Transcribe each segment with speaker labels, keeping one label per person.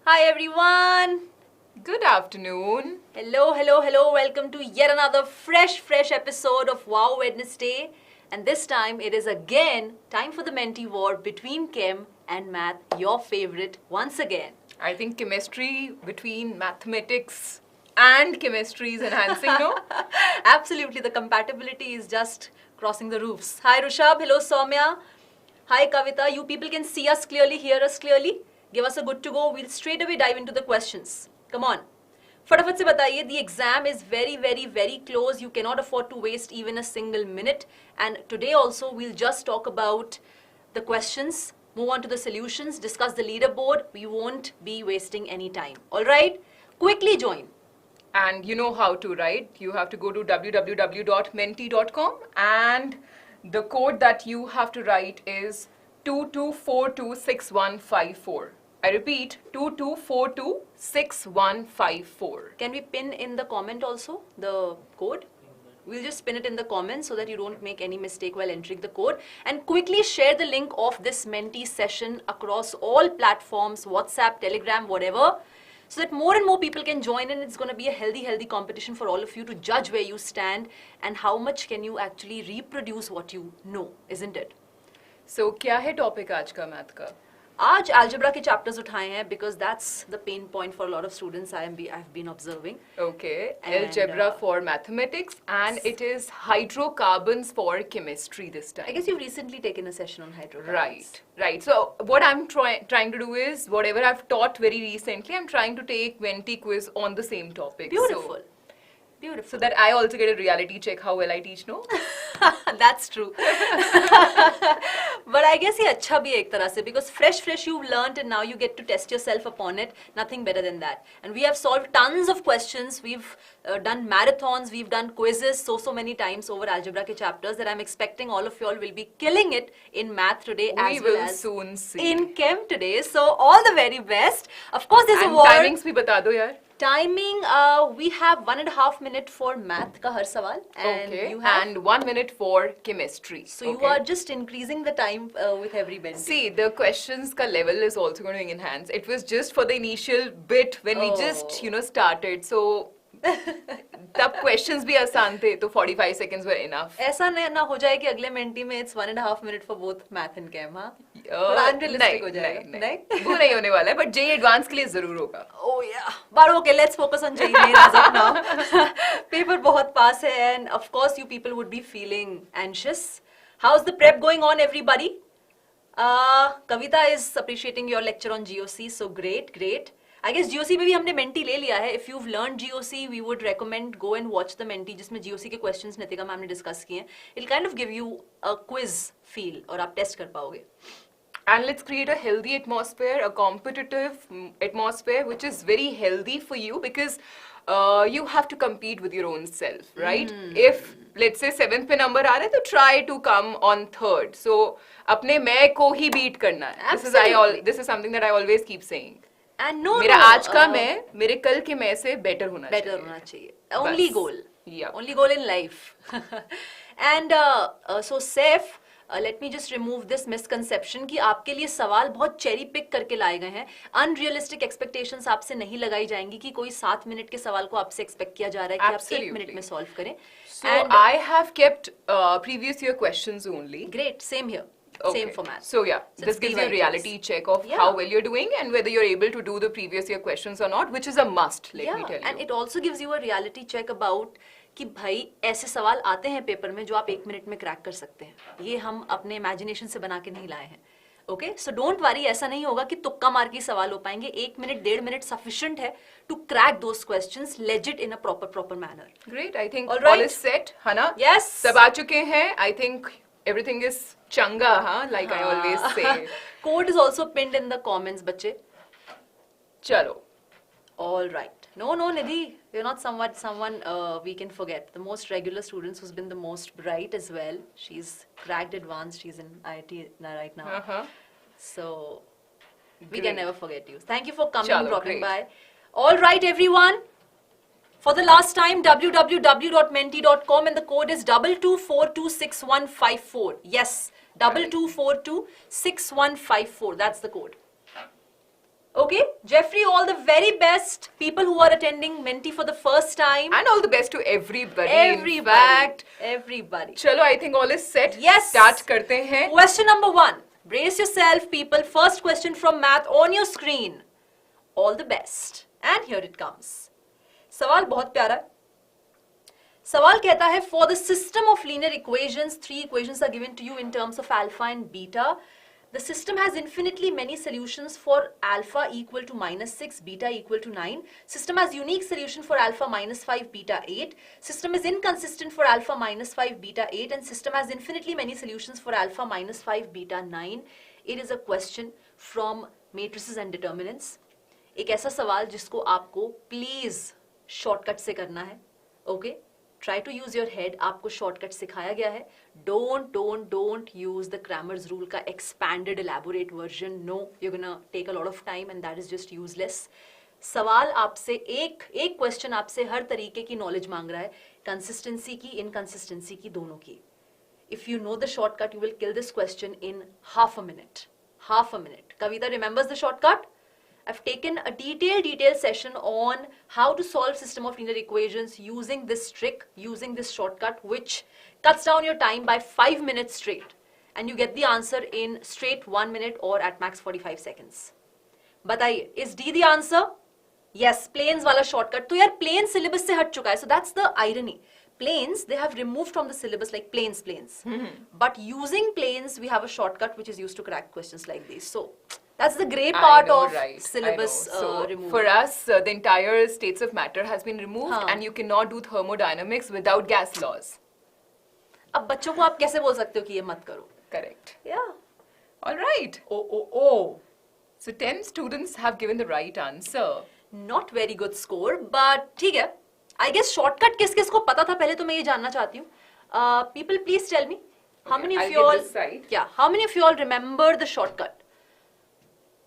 Speaker 1: Hi everyone.
Speaker 2: Good afternoon.
Speaker 1: Hello. Welcome to yet another fresh episode of Wow Wednesday. And this time it is again time for the Menti war between Chem and Math, your favorite once again.
Speaker 2: I think chemistry between mathematics and chemistry is enhancing, no?
Speaker 1: Absolutely, the compatibility is just crossing the roofs. Hi Rushabh, hello Soumya. Hi Kavita, you people can see us clearly, hear us clearly. Give us a good to go. We'll straight away dive into the questions. Come on. फटाफट से बताइए, the exam is very close. You cannot afford to waste even a single minute. And today also we'll just talk about the questions, move on to the solutions, discuss the leaderboard. We won't be wasting any time. All right? Quickly join.
Speaker 2: And you know how to, right? You have to go to www.menti.com and the code that you have to write is 22426154. I repeat, 22426154.
Speaker 1: Can we pin in the comment also the code? We'll just pin it in the comments so that you don't make any mistake while entering the code. And quickly share the link of this Menti session across all platforms, WhatsApp, Telegram, whatever, so that more and more people can join in. It's going to be a healthy competition for all of you to judge where you stand and how much can you actually reproduce what you know, isn't it?
Speaker 2: So, क्या है topic आज का math का?
Speaker 1: आज algebra के chapters उठाए हैं because that's the pain point for a lot of students I've been observing.
Speaker 2: Okay, algebra for mathematics and it is hydrocarbons for chemistry this time.
Speaker 1: I guess you've recently taken a session on hydrocarbons.
Speaker 2: Right. So what I'm trying to do is whatever I've taught very recently, I'm trying to take Menti quiz on the same topic.
Speaker 1: Beautiful.
Speaker 2: So that I also get a reality check how well I teach, no?
Speaker 1: That's true. But I guess ये अच्छा भी है एक तरह से because fresh you've learned and now you get to test yourself upon it. Nothing better than that. And we have solved tons of questions. We've done marathons. We've done quizzes so many times over algebra के chapters that I'm expecting all of y'all will be killing it in math today as well as
Speaker 2: soon see.
Speaker 1: in chem today. So all the very best. Of course, there's a war.
Speaker 2: Timings भी बता दो यार.
Speaker 1: Timing, we have 1.5 minutes for math ka har sawal and you have
Speaker 2: and 1 minute for chemistry.
Speaker 1: So you are just increasing the time with every bend.
Speaker 2: See, the questions ka level is also going to enhance. It was just for the initial bit when we just, started. So तब questions भी आसान थे तो 45 seconds were enough.
Speaker 1: ऐसा ना हो जाए कि अगले मेंटी में it's 1.5 minutes for both math and chem, हाँ? Unrealistic हो जाएगा.
Speaker 2: नहीं. वो नहीं होने वाला है, but JEE advance के लिए जरूर होगा.
Speaker 1: Oh yeah. But okay, let's focus on JEE main as of now. Paper बहुत पास है and of course you people would be feeling anxious. How's the prep going on, everybody? Kavita is appreciating your lecture on GOC, so great. I guess GOC पे भी हमने Menti ले लिया है. If you've learned GOC, we would recommend go and watch the Menti जिसमें GOC के questions Nitika ma'am ने discuss किए हैं. It'll kind of give you a quiz feel और आप test कर पाओगे.
Speaker 2: And let's create a healthy atmosphere, a competitive atmosphere, which is very healthy for you because you have to compete with your own self, right? If let's say 7th पे number आ रहा है तो try to come on 3rd. So अपने मैं को ही beat करना है. This is something that I always keep saying.
Speaker 1: And no,
Speaker 2: मेरा आज का मैं मेरे कल के मैं से better होना
Speaker 1: चाहिए. Only goal.
Speaker 2: Yeah.
Speaker 1: Only goal in life. And so Saif, let me just remove this misconception कि आपके लिए सवाल बहुत cherry pick करके लाए गए हैं. Unrealistic expectations आपसे नहीं लगाई जाएंगी कि कोई 7 मिनट के सवाल को आपसे expect किया जा रहा है कि आप 1 मिनट में solve करें.
Speaker 2: So I have kept previous year questions only.
Speaker 1: Great, same here.
Speaker 2: Okay.
Speaker 1: Same format.
Speaker 2: So yeah, this gives you a reality check of how well you're doing and whether you're able to do the previous year questions or not, which is a must, let me tell you.
Speaker 1: And it also gives you a reality check about कि भाई ऐसे सवाल आते हैं paper में जो आप 1 minute में क्रैक कर सकते हैं. ये हम अपने इमेजिनेशन से बना के नहीं लाए हैं. Okay, so don't worry, ऐसा नहीं होगा कि तुक्का मार के सवाल हो पाएंगे. 1 मिनट 1.5 मिनट sufficient है to crack those questions legit in a proper manner.
Speaker 2: Great, I think all is set, है ना?
Speaker 1: Yes.
Speaker 2: सब आ चुके हैं. I think everything is changa, huh? Like I always say.
Speaker 1: Code is also pinned in the comments, बच्चे.
Speaker 2: चलो.
Speaker 1: All right. No, Nidhi, you're not someone we can forget. The most regular students who's been the most bright as well. She's cracked advanced. She's in IIT right now. So we can never forget you. Thank you for coming and dropping by. All right, everyone. For the last time, www.menti.com and the code is 22426154. Yes, 22426154. That's the code. Okay, Jeffrey, all the very best. People who are attending Menti for the first time.
Speaker 2: And all the best to everybody.
Speaker 1: Everybody.
Speaker 2: In fact,
Speaker 1: everybody.
Speaker 2: Chalo, I think all is set.
Speaker 1: Yes.
Speaker 2: Start karte hain.
Speaker 1: Question number 1. Brace yourself, people. First question from math on your screen. All the best. And here it comes. सवाल बहुत प्यारा है. सवाल कहता है, for the system of linear equations, 3 equations are given to you in terms of alpha and beta. The system has infinitely many solutions for alpha equal to -6, beta equal to 9. System has unique solution for alpha -5, beta 8. System is inconsistent for alpha -5, beta 8. And system has infinitely many solutions for alpha -5, beta 9. It is a question from matrices and determinants. एक ऐसा सवाल जिसको आपको please shortcut से करना है. Okay, try to use your head. आपको shortcut सिखाया गया है. Don't use the Cramer's rule का expanded elaborate version. No, you gonna take a lot of time and that is just useless. सवाल आपसे एक क्वेश्चन आपसे हर तरीके की नॉलेज मांग रहा है. कंसिस्टेंसी की, इनकंसिस्टेंसी की, दोनों की. If you know the shortcut, you will kill this question in half a minute. Kavita remembers the shortcut. I've taken a detailed session on how to solve system of linear equations using this trick, using this shortcut, which cuts down your time by 5 minutes straight. And you get the answer in straight 1 minute or at max 45 seconds. बताइए, is D the answer? Yes, planes वाला shortcut. तो यार plane syllabus से हट चुका है. So that's the irony. Planes, they have removed from the syllabus like planes. But using planes, we have a shortcut which is used to crack questions like these. So that's the grey part of syllabus removed.
Speaker 2: For us, the entire states of matter has been removed, and you cannot do thermodynamics without gas laws.
Speaker 1: अब बच्चों को आप कैसे बोल सकते हो कि ये मत करो?
Speaker 2: Correct.
Speaker 1: Yeah.
Speaker 2: All right. Oh. So 10 students have given the right answer.
Speaker 1: Not very good score, but ठीक है. I guess shortcut किस को पता था पहले, तो मैं ये जानना चाहती हूँ. People, please tell me. How many of you all? Yeah. How many of you all remember the shortcut?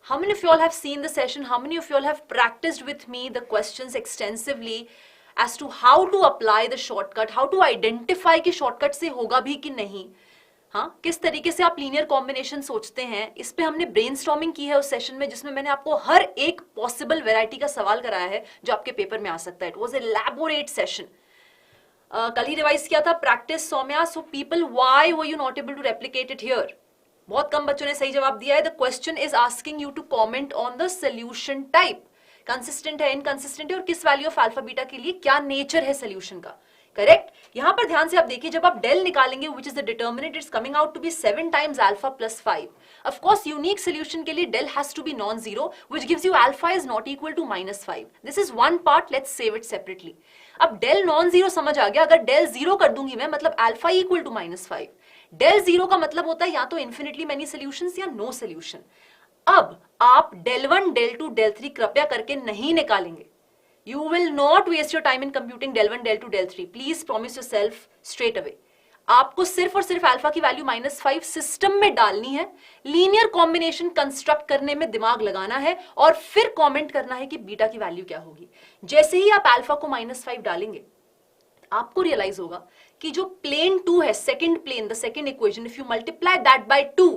Speaker 1: How many of you all have seen the session? How many of you all have practiced with me the questions extensively as to how to apply the shortcut, how to identify कि shortcut से होगा भी कि नहीं? हाँ, किस तरीके से आप लीनियर कॉम्बिनेशन सोचते हैं? इस पे हमने ब्रेनस्टॉर्मिंग की है उस सेशन में, जिसमें मैंने आपको हर एक पॉसिबल वैरायटी का सवाल कराया है जो आपके पेपर में आ सकता है. It was elaborate session. कल ही रिवाइज किया था. Practice Soumya. So people, why were you not able to replicate it here? बहुत कम बच्चों ने सही जवाब दिया है. The question is asking you to comment on the solution type. Consistent है, इनकंसिस्टेंट है, और किस वैल्यू ऑफ अल्फा बीटा के लिए क्या नेचर है सोल्यूशन का. करेक्ट. यहां पर ध्यान से आप देखिए, जब आप डेल निकालेंगे, which is the determinant, it's coming out to be 7 times alpha plus 5. Of course unique solution के लिए del has to be non zero, which gives you alpha is not equal to -5. This is one part. Let's save it separately. अब del non zero समझ आ गया. अगर del zero कर दूंगी मैं, मतलब alpha equal to -5. Del zero का मतलब होता है या तो इन्फिनिटली मेनी सोल्यूशंस या नो सोल्यूशन. अब आप डेल 1, डेल 2, डेल 3 कृपया करके नहीं निकालेंगे. You will not waste your time in computing del 1, del 2, del 3. Please promise yourself straight away. आपको सिर्फ और सिर्फ अल्फा की वैल्यू -5 सिस्टम में डालनी है, लीनियर कॉम्बिनेशन कंस्ट्रक्ट करने में दिमाग लगाना है, और फिर कमेंट करना है कि बीटा की वैल्यू क्या होगी. जैसे ही आप अल्फा को -5 डालेंगे, आपको रियलाइज होगा कि जो प्लेन 2 है, second plane, the second equation, if you multiply that by 2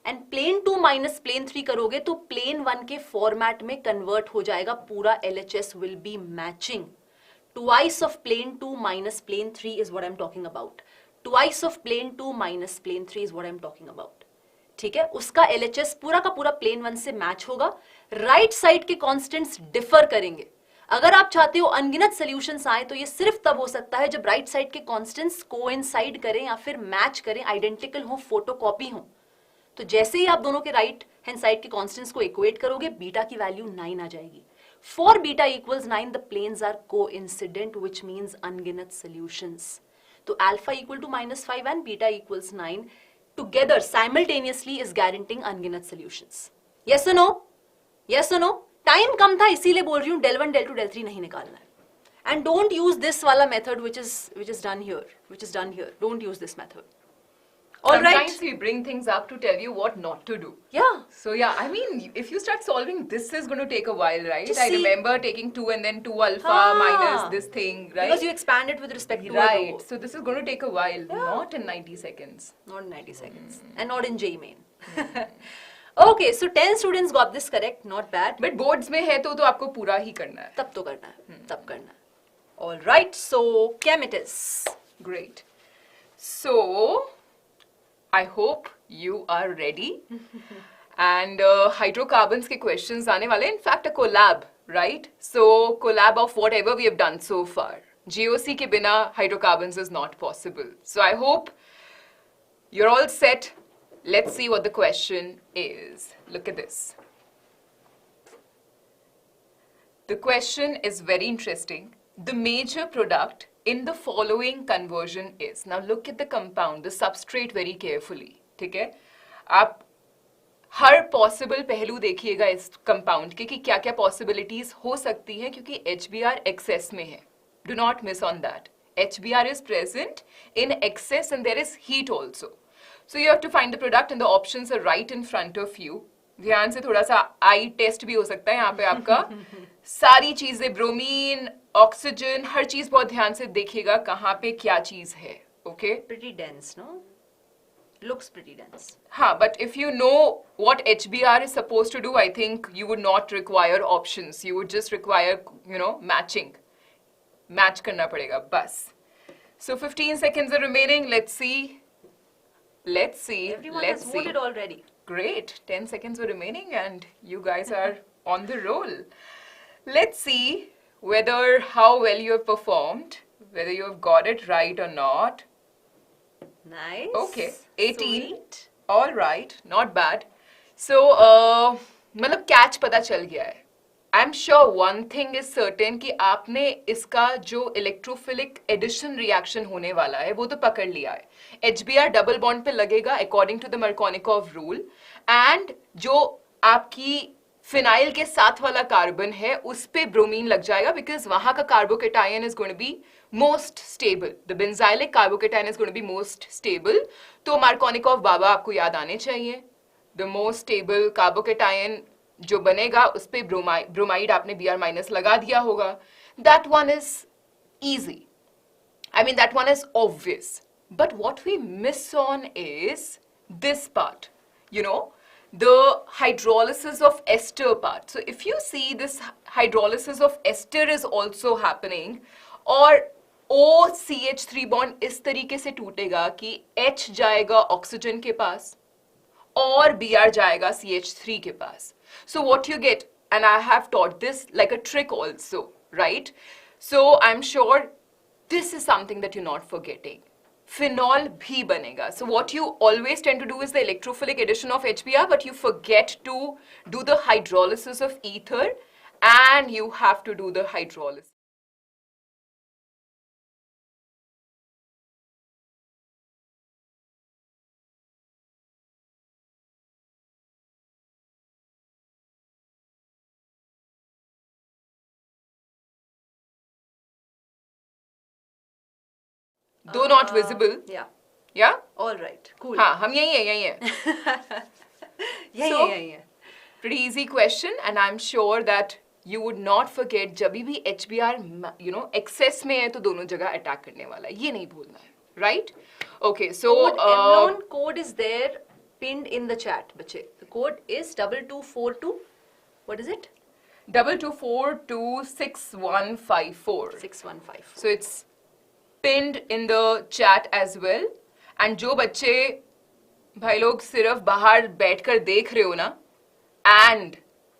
Speaker 1: and plane 2 minus plane 3 करोगे तो प्लेन 1 के फॉर्मेट में कन्वर्ट हो जाएगा. पूरा LHS will be matching. Twice of plane 2 minus plane 3 is what I am talking about. Twice of plane 2 minus plane 3 is what I am talking about. ठीक है. उसका LHS पूरा का पूरा प्लेन 1 से मैच होगा. राइट साइड के constants differ करेंगे. अगर आप चाहते हो अनगिनत सोल्यूशंस आए, तो ये सिर्फ तब हो सकता है जब राइट साइड के कॉन्स्टेंट्स कोइंसाइड करें या फिर मैच करें, आइडेंटिकल हो, फोटोकॉपी हो. तो जैसे ही आप दोनों के राइट हैंड साइड के कांस्टेंट्स को इक्वेट करोगे, बीटा की वैल्यू 9 आ जाएगी. For beta equals 9 the planes are coincident, which means अनगिनत सॉल्यूशंस. तो alpha equal to -5 and beta equals 9 together simultaneously is guaranteeing अनगिनत सॉल्यूशंस. यस और नो? यस और नो? टाइम कम था इसीलिए बोल रही हूं del 1, del 2, del 3 नहीं निकालना है. एंड डोंट यूज दिस वाला method which is done here. Don't use this method. All right.
Speaker 2: Sometimes we bring things up to tell you what not to do.
Speaker 1: Yeah.
Speaker 2: So yeah, I mean, if you start solving, this is going to take a while, right?
Speaker 1: Just
Speaker 2: I remember taking 2 and then 2 alpha minus this thing, right?
Speaker 1: Because you expand it with respect to
Speaker 2: right. So this is going to take a while, not in 90 seconds.
Speaker 1: Not in 90 seconds. And not in JEE main. Okay, so 10 students got this correct, not bad.
Speaker 2: But boards में है तो आपको पूरा ही करना है.
Speaker 1: तब तो करना है, तब करना है. All right, so chem it is.
Speaker 2: Great. So I hope you are ready. And hydrocarbons के questions आने वाले. In fact, a collab, right? So collab of whatever we have done so far. GOC के बिना hydrocarbons is not possible. So I hope you're all set. Let's see what the question is. Look at this. The question is very interesting. The major product in the following conversion is. Now look at the compound, the substrate very carefully. ठीक है? आप हर possible पहलू देखिएगा इस compound के कि क्या क्या possibilities हो सकती हैं क्योंकि HBr excess में है. Do not miss on that. HBr is present in excess and there is heat also. So you have to find the product and the options are right in front of you. ध्यान से थोड़ा सा आई test भी हो सकता है यहाँ पे आपका. सारी चीजें ब्रोमीन, ऑक्सीजन, हर चीज बहुत ध्यान से देखिएगा कहाँ पे क्या चीज है. Okay?
Speaker 1: Pretty dense, no? Looks pretty dense.
Speaker 2: हाँ, but if you know what HBr is supposed to do, I think you would not require options. You would just require, matching. Match करना पड़ेगा बस. So 15 seconds are remaining. Let's see.
Speaker 1: Everyone has voted already.
Speaker 2: Great. 10 seconds were remaining and you guys are on the roll. Let's see how well you have performed, whether you have got it right or not.
Speaker 1: Nice.
Speaker 2: Okay. 18.
Speaker 1: Sweet.
Speaker 2: All right. Not bad. So, मतलब catch पता चल गया है. I'm sure one thing is certain कि आपने इसका जो electrophilic addition reaction होने वाला है वो तो पकड़ लिया है. HBr डबल बॉन्ड पे लगेगा according to the Markovnikov rule and जो आपकी फिनाइल के साथ वाला कार्बन है उस पे ब्रोमीन लग जाएगा बिकॉज वहां का carbocation is going to be most stable. The benzylic carbocation is going to be most stable. तो मार्कोनिकॉव बाबा आपको याद आने चाहिए. द मोस्ट स्टेबल कार्बोकेटायन जो बनेगा उस पे ब्रोमाइड आपने Br माइनस लगा दिया होगा. That one is easy. I mean that one is obvious. But what we miss on is this part. The hydrolysis of ester part. So if you see this hydrolysis of ester is also happening और OCH3 bond इस तरीके से टूटेगा कि H जाएगा oxygen के पास और Br जाएगा CH3 के पास. So what you get, and I have taught this like a trick also, right? So I'm sure this is something that you're not forgetting. Phenol bhi banega. So what you always tend to do is the electrophilic addition of HBr, but you forget to do the hydrolysis of ether, and you have to do the hydrolysis. Though not visible.
Speaker 1: Yeah.
Speaker 2: Yeah?
Speaker 1: All right. Cool.
Speaker 2: हाँ, हम यही है.
Speaker 1: यही है.
Speaker 2: Pretty easy question, and I'm sure that you would not forget जब भी HBr, excess में है तो दोनों जगह attack करने वाला है. ये नहीं भूलना है. Right? Okay, so
Speaker 1: Emlon code is there pinned in the chat, बच्चे. The code is 2242. What is it?
Speaker 2: 22426154.
Speaker 1: 6154.
Speaker 2: So it's pinned in the chat as well. And जो बच्चे भाई लोग सिर्फ बाहर बैठकर देख रहे हो ना, and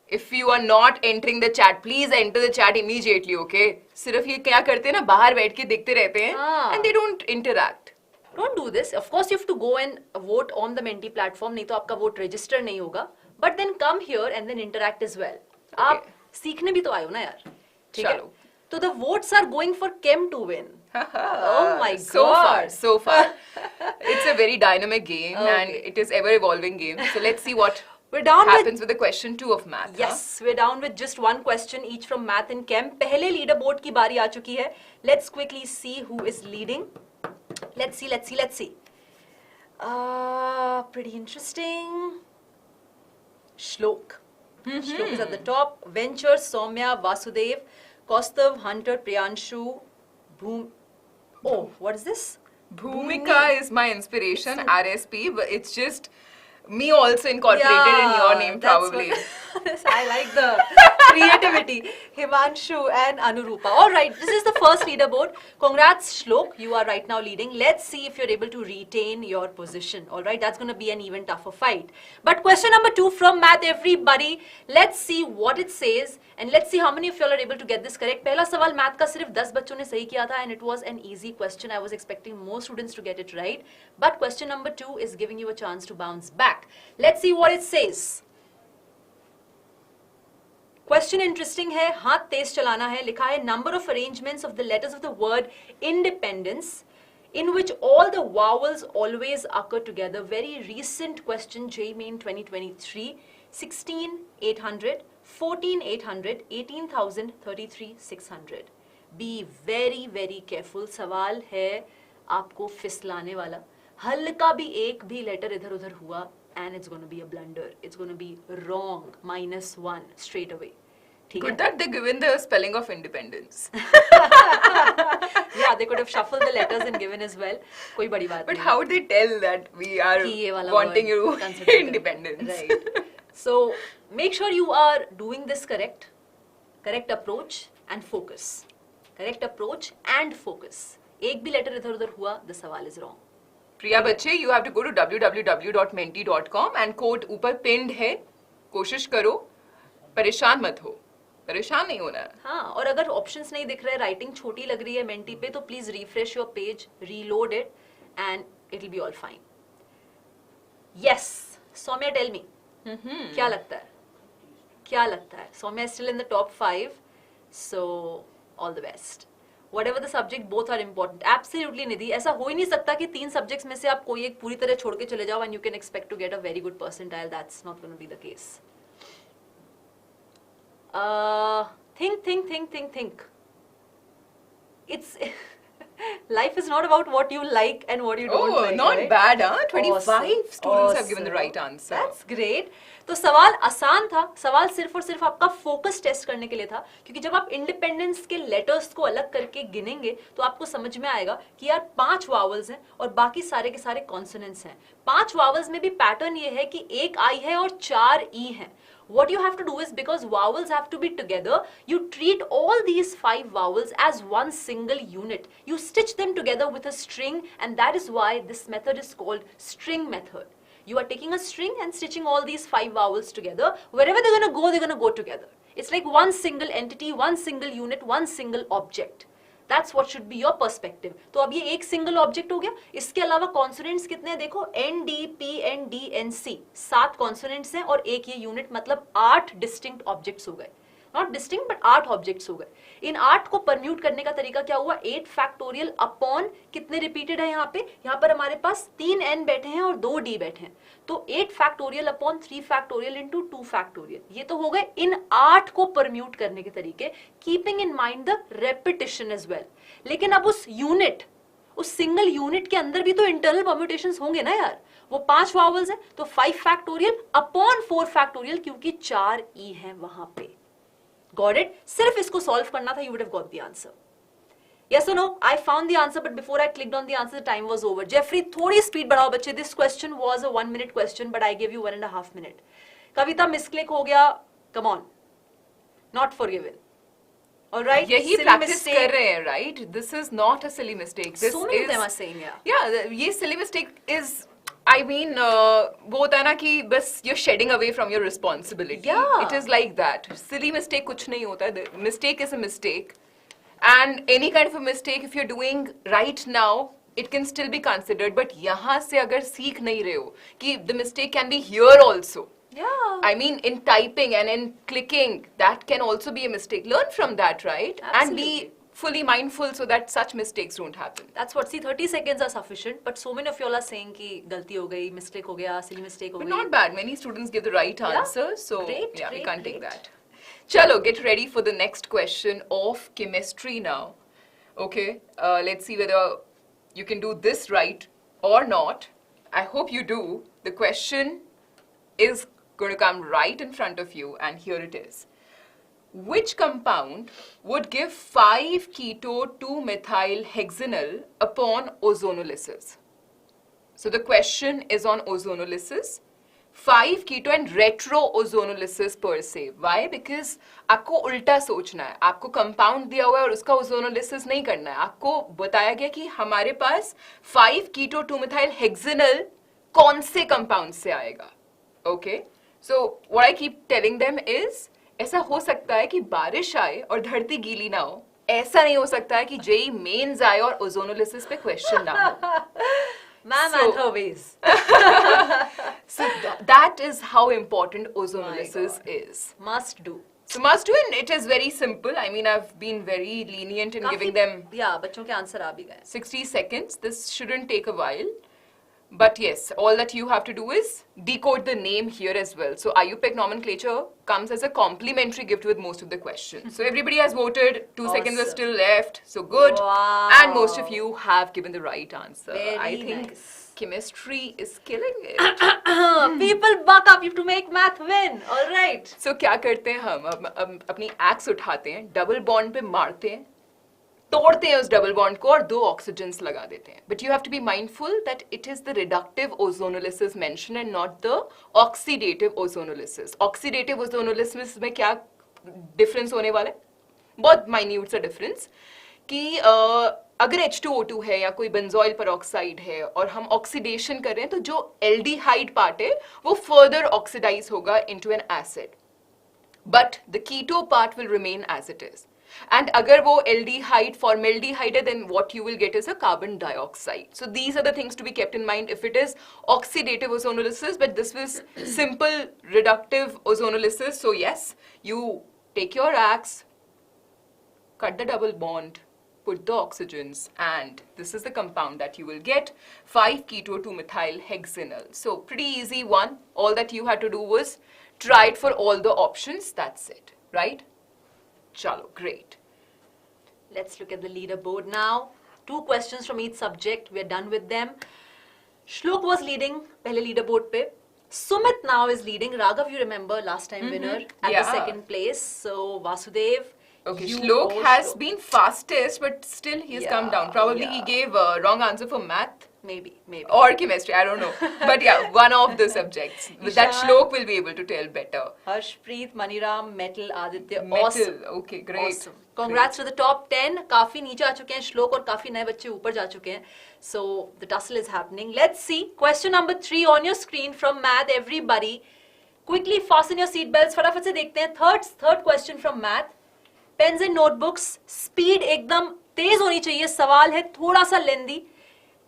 Speaker 2: if you are not entering the chat, please enter the chat immediately, okay? सिर्फ ये क्या करते हैं ना, बाहर बैठ के देखते रहते हैं and they don't interact.
Speaker 1: Don't do this. Of course, you have to go and vote on the Menti platform. नहीं तो आपका vote register नहीं होगा. But then come here and then interact as well. आप सीखने भी तो आए हो ना यार. ठीक है? तो the votes are going for Chem to win. Oh my god.
Speaker 2: So far. It's a very dynamic game and it is ever evolving game. So let's see what happens with the question 2 of math.
Speaker 1: Yes, we're down with just one question each from math and chem. पहले leaderboard की बारी आ चुकी है. Let's quickly see who is leading. Let's see. Pretty interesting. Shlok. Shlok is at the top. Venture, Soumya, Vasudev, Kaustav, Hunter, Priyanshu, what is this?
Speaker 2: Bhoomika is my inspiration, RSP, but it's just me also incorporated in your name
Speaker 1: that's
Speaker 2: probably.
Speaker 1: what- I like the creativity. Himanshu and Anurupa. All right, this is the first leaderboard. Congrats, Shlok. You are right now leading. Let's see if you're able to retain your position. All right, that's going to be an even tougher fight. But question number 2 from math, everybody. Let's see what it says and let's see how many of y'all are able to get this correct. पहला सवाल math का सिर्फ 10 बच्चों ने सही किया था and it was an easy question. I was expecting more students to get it right. But question number 2 is giving you a chance to bounce back. Let's see what it says. Question interesting है, हाथ तेज चलाना है. लिखा है number of arrangements of the letters of the word independence in which all the vowels always occur together. Very recent question, JEE Main 2023. 16,800, 14,800, 18,000, 33,600. Be very very careful. सवाल है आपको फिसलाने वाला. हल्का भी एक भी लेटर इधर उधर हुआ and it's going to be a blunder. It's going to be wrong. -1 straight away.
Speaker 2: Good that they given the spelling of independence.
Speaker 1: Yeah, they could have shuffled the letters and given as well. कोई बड़ी बात
Speaker 2: But
Speaker 1: नहीं.
Speaker 2: how they tell that we are
Speaker 1: कि ये वाला
Speaker 2: wanting
Speaker 1: word
Speaker 2: you
Speaker 1: consider it.
Speaker 2: independence?
Speaker 1: Right. So make sure you are doing this correct. Correct approach and focus. Correct approach and focus. एक भी letter इधर उधर हुआ, the सवाल is wrong.
Speaker 2: प्रिया बच्चे, you have to go to www.menti.com and code ऊपर pinned है. कोशिश करो, परेशान मत हो. परेशान नहीं होना.
Speaker 1: हाँ, और अगर ऑप्शंस नहीं दिख रहे, राइटिंग छोटी लग रही है मेंटी पे, तो please refresh your page, reload it and it will be all fine. Yes, Soumya tell me, क्या लगता है? क्या लगता है? Soumya is still in the top 5, so all the best. Whatever the subject, both are important. Absolutely, Nidhi. ऐसा हो ही नहीं सकता कि 3 सब्जेक्ट्स में से आप कोई एक पूरी तरह छोड़ के चले जाओ and you can expect to get a very good percentile. That's not going to be the case. Think. It's life is not about what you like and what you don't like.
Speaker 2: Not
Speaker 1: right?
Speaker 2: bad, huh? 25
Speaker 1: Awesome.
Speaker 2: students have given the right answer.
Speaker 1: That's great. तो सवाल आसान था. सवाल सिर्फ और सिर्फ आपका focus test करने के लिए था, क्योंकि जब आप इंडिपेंडेंस के लेटर्स को अलग करके गिनेंगे तो आपको समझ में आएगा कि यार 5 वावल्स हैं और बाकी सारे के सारे कॉन्सोनेंट्स हैं. 5 वावल्स में भी पैटर्न ये है कि एक आई है और 4 ई हैं. What you have to do is, because vowels have to be together, you treat all these 5 vowels as one single unit. You stitch them together with a string, and that is why this method is called string method. You are taking a string and stitching all these 5 vowels together. Wherever they're going to go together. It's like one single entity, one single unit, one single object. That's what should be your perspective. तो अब ये एक single object हो गया. इसके अलावा consonants कितने हैं देखो, N D P N D N C, 7 consonants हैं और एक ये यूनिट, मतलब 8 डिस्टिंक्ट ऑब्जेक्ट्स हो गए. नॉट डिस्टिंक्ट बट 8 ऑब्जेक्ट्स हो गए. इन 8 को परम्यूट करने का तरीका क्या हुआ, 8 फैक्टोरियल अपॉन कितने रिपीटेड है यहाँ पे, यहाँ पर हमारे पास 3 n बैठे हैं और 2 d बैठे हैं, तो 8 factorial upon 3 factorial into 2 factorial. ये तो हो गए इन 8 को परम्यूट करने के तरीके, keeping in mind the repetition as well. लेकिन अब उस यूनिट, उस सिंगल यूनिट के अंदर भी तो इंटरनल परम्यूटेशंस होंगे ना यार. वो 5 वावल्स हैं तो 5 फैक्टोरियल अपॉन 4 फैक्टोरियल, क्योंकि 4 ई हैं वहां पे. Got it? सिर्फ इसको सॉल्व करना था, you would have got the answer. Yes or no? I found the answer, but before I clicked on the answer, the time was over. Jeffrey, थोड़ी speed बढ़ाओ बच्चे. This question was a 1-minute question, but I gave you 1.5 minutes. Kavita misclick हो गया. Come on. Not forgiven. All right?
Speaker 2: यही practice कर रहे हैं, right? This is not a silly mistake. This
Speaker 1: So many
Speaker 2: is,
Speaker 1: of them are saying, yeah.
Speaker 2: Yeah, ये silly mistake is, I mean, वो होता है ना कि बस you're shedding away from your responsibility.
Speaker 1: Yeah.
Speaker 2: It is like that. Silly mistake कुछ नहीं होता है. The mistake is a mistake. And any kind of a mistake, if you're doing right now, it can still be considered. But यहाँ से अगर सीख नहीं रहे हो कि the mistake can be here also.
Speaker 1: Yeah.
Speaker 2: I mean, in typing and in clicking, that can also be a mistake. Learn from that, right?
Speaker 1: Absolutely.
Speaker 2: And be fully mindful so that such mistakes don't happen.
Speaker 1: That's what. See, 30 seconds are sufficient, but so many of y'all are saying कि गलती हो गई, mistake हो गया, silly mistake हो
Speaker 2: But
Speaker 1: गई.
Speaker 2: not bad. Many students give the right
Speaker 1: Yeah.
Speaker 2: answer. So,
Speaker 1: Great,
Speaker 2: yeah, we
Speaker 1: great,
Speaker 2: can't take
Speaker 1: great.
Speaker 2: that. Chalo, get ready for the next question of chemistry now. Okay, let's see whether you can do this right or not. I hope you do. The question is going to come right in front of you, and here it is. Which compound would give 5 keto 2-methyl hexanal upon ozonolysis? So the question is on ozonolysis. 5 keto and retro-ozonolysis per se. Why? Because आपको उल्टा सोचना है. आपको compound दिया हुआ है और उसका ओजोनोलिसिस नहीं करना है. आपको बताया गया कि हमारे पास 5 keto 2-methyl hexanal कौन से कंपाउंड से आएगा. Okay? So what I keep telling them is ऐसा हो सकता है कि बारिश आए और धरती गीली ना हो. ऐसा नहीं हो सकता है कि जेई मेंस आए और ओजोनोलिसिस पे क्वेश्चन ना हो.
Speaker 1: Ma'am and her ways.
Speaker 2: So that is how important ozonolysis is.
Speaker 1: Must do.
Speaker 2: So must do, and it is very simple. I mean, I've been very lenient in giving them
Speaker 1: Yeah, बच्चों के answer आ भी गए.
Speaker 2: 60 seconds. This shouldn't take a while. But yes, all that you have to do is decode the name here as well. So IUPAC nomenclature comes as a complimentary gift with most of the questions. So everybody has voted. 2 seconds are
Speaker 1: Awesome.
Speaker 2: still left. So good.
Speaker 1: Wow.
Speaker 2: And most of you have given the right answer.
Speaker 1: Very
Speaker 2: I think
Speaker 1: nice.
Speaker 2: chemistry is killing it.
Speaker 1: People buck up. You have to make math win. All right.
Speaker 2: So क्या करते हैं हम अपनी x उठाते हैं, double bond पे मारते हैं, तोड़ते हैं उस डबल बॉन्ड को और 2 ऑक्सीजन्स लगा देते हैं. But you have to be mindful that it is the reductive ozonolysis mention and not the oxidative ozonolysis. Oxidative ozonolysis में क्या डिफरेंस होने वाला है? बहुत माइन्यूट सा डिफरेंस कि अगर H2O2 है या कोई बेंजोइल पेरोक्साइड है और हम ऑक्सीडेशन कर रहे हैं तो जो एल्डिहाइड पार्ट है वो फर्दर ऑक्सीडाइज होगा into an acid, but the keto part will remain as it is. And agar wo aldehyde, formaldehyde hai, then what you will get is a carbon dioxide. So these are the things to be kept in mind if it is oxidative ozonolysis, but this was simple reductive ozonolysis. So yes, you take your axe, cut the double bond, put the oxygens, and this is the compound that you will get, 5 keto 2-methyl hexanal. So pretty easy one. All that you had to do was try it for all the options. That's it, right? Chalo, great.
Speaker 1: Let's look at the leaderboard now. 2 questions from each subject. We're done with them. Shlok was leading pehle leaderboard pe. Sumit now is leading. Raghav, you remember, last time winner at the 2nd place. So Vasudev.
Speaker 2: Okay,
Speaker 1: you
Speaker 2: Shlok
Speaker 1: owe
Speaker 2: has
Speaker 1: Shlok.
Speaker 2: been fastest, but still he's come down. Probably he gave a wrong answer for math.
Speaker 1: Maybe.
Speaker 2: Or chemistry, I don't know. But yeah, one of the subjects. With that
Speaker 1: Ishan.
Speaker 2: Shlok will be able to tell better.
Speaker 1: Harshpreet, Maniram, Metal, Aditya.
Speaker 2: Metal,
Speaker 1: Awesome.
Speaker 2: okay, great.
Speaker 1: Awesome. Congrats to the top 10. काफी नीचे आ चुके हैं श्लोक और काफी नए बच्चे ऊपर जा चुके हैं. So the tussle is happening. Let's see. Question number 3 on your screen from math. Everybody, quickly fasten your seat belts. फटाफट से देखते हैं. Third question from math. Pens and notebooks. Speed एकदम तेज होनी चाहिए. सवाल है थोड़ा सा लेंदी.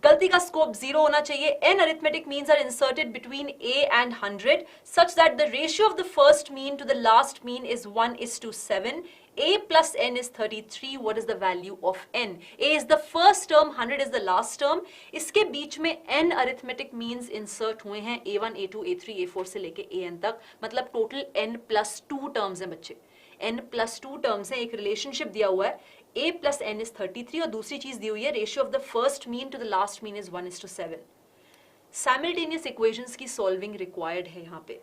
Speaker 1: गलती का स्कोप 0 होना चाहिए. N arithmetic means are inserted between A and 100 such that the ratio of the first mean to the last mean is 1:7. A plus N is 33. What is the value of N? A is the first term, 100 is the last term. इसके बीच में N arithmetic means insert हुए हैं A1, A2, A3, A4 से लेके AN तक. मतलब total N plus 2 terms हैं बच्चे. N plus 2 terms हैं. एक relationship दिया हुआ है. A plus N is 33 और दूसरी चीज दी हुई है ratio of the first mean to the last mean is 1:7. Simultaneous equations की solving required है यहाँ पे.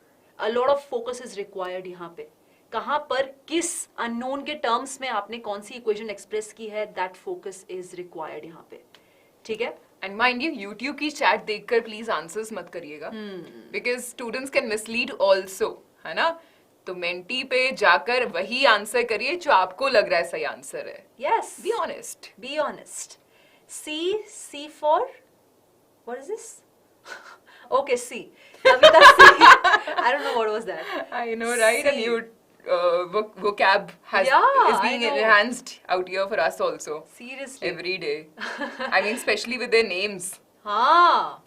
Speaker 1: A lot of focus is required यहाँ पे. कहाँ पर किस unknown के terms में आपने कौन सी equation express की है, that focus is required यहाँ पे. ठीक है?
Speaker 2: And mind you, YouTube की chat देखकर please answers मत करिएगा. Because students can mislead also, है ना? तो मेंटी पे जाकर वही आंसर करिए जो आपको लग रहा है सही आंसर है.
Speaker 1: Yes.
Speaker 2: Be honest.
Speaker 1: Be honest. C for what is this? Okay, C. Kavita C. I don't know what was that.
Speaker 2: I know, right?
Speaker 1: C.
Speaker 2: And you vocab is being enhanced out here for us also.
Speaker 1: Seriously.
Speaker 2: Every day. I mean, especially with their names.
Speaker 1: हाँ.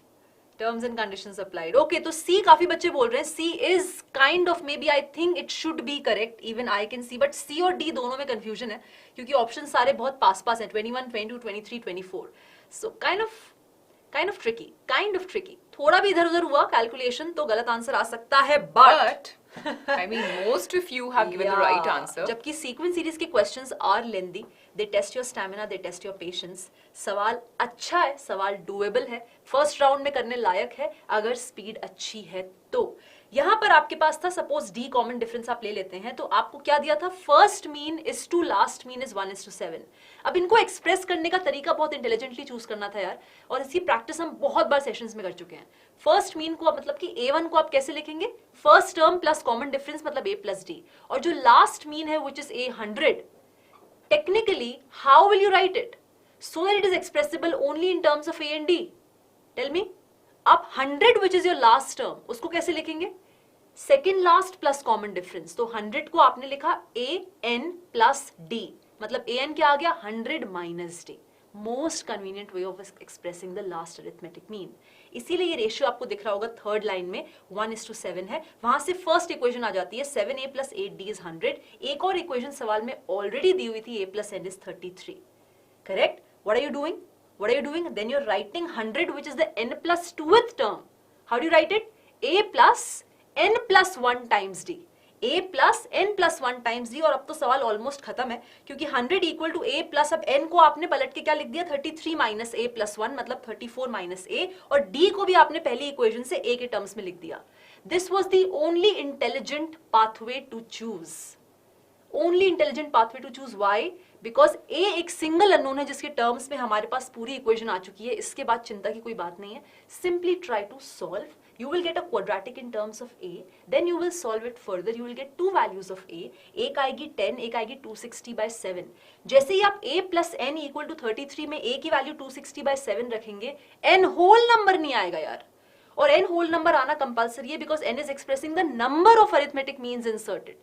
Speaker 1: Terms and conditions applied. Okay, तो C काफी बच्चे बोल रहे हैं. C is kind of maybe I think it should be correct. Even I can see, but C और D दोनों में confusion है क्योंकि options सारे बहुत पास हैं. 21, 22, 23, 24. So kind of tricky. थोड़ा भी इधर उधर हुआ calculation तो गलत आंसर आ सकता है. But I
Speaker 2: mean, most of you have given the right answer.
Speaker 1: जबकि sequence series के questions are lengthy. they test your stamina, they test your patience. सवाल अच्छा है, सवाल doable है, फर्स्ट राउंड में करने लायक है अगर स्पीड अच्छी है तो. यहां पर आपके पास था सपोज डी कॉमन डिफरेंस आप ले लेते हैं तो आपको क्या दिया था, first mean is to last mean is 1:7. अब इनको एक्सप्रेस करने का तरीका बहुत इंटेलिजेंटली चूज करना था यार, और इसकी प्रैक्टिस हम बहुत बार सेशंस में कर चुके हैं. फर्स्ट मीन को मतलब कि a1 को आप कैसे लिखेंगे, first term plus common difference मतलब a प्लस डी, और जो लास्ट मीन है which is a100, technically how will you right it so that it is expressible only in terms of a and d? Tell me. अब 100 which is your last term, उसको कैसे लिखेंगे, second last plus common difference. तो 100 को आपने लिखा a n plus d, मतलब a n क्या आ गया, 100 minus d. Most convenient way of expressing the last arithmetic mean. इसीलिए ये रेशियो आपको दिख रहा होगा थर्ड लाइन में 1:7 है. वहां से फर्स्ट इक्वेशन आ जाती है 7a प्लस 8d इज 100. एक और इक्वेशन सवाल में ऑलरेडी दी हुई थी, a plus n is 33. Correct. What are you doing? What are you doing? Then you're writing 100 which is the n plus 2th term. How do you write it? a plus n plus 1 times d. a plus n plus 1 times d. और अब तो सवाल almost खत्म है क्योंकि 100 equal to a plus, अब n को आपने पलट के क्या लिख दिया, 33 माइनस a प्लस 1 मतलब 34 माइनस a, और d को भी आपने पहली इक्वेशन से a के टर्म्स में लिख दिया. This was the only intelligent pathway to choose. Only intelligent pathway to choose. Why? Because a एक सिंगल अननोन है जिसके टर्म्स में हमारे पास पूरी इक्वेशन आ चुकी है. इसके बाद चिंता की कोई बात नहीं है. Simply try to solve. You will get a quadratic in terms of a, then you will solve it further. You will get two values of a. एक आएगी 10, एक आएगी 260/7. जैसे ही आप a plus n equal to 33 में a की value 260/7 रखेंगे, n whole number नहीं आएगा यार. और n होल नंबर आना कंपल्सरी है because n is expressing the number of arithmetic means inserted.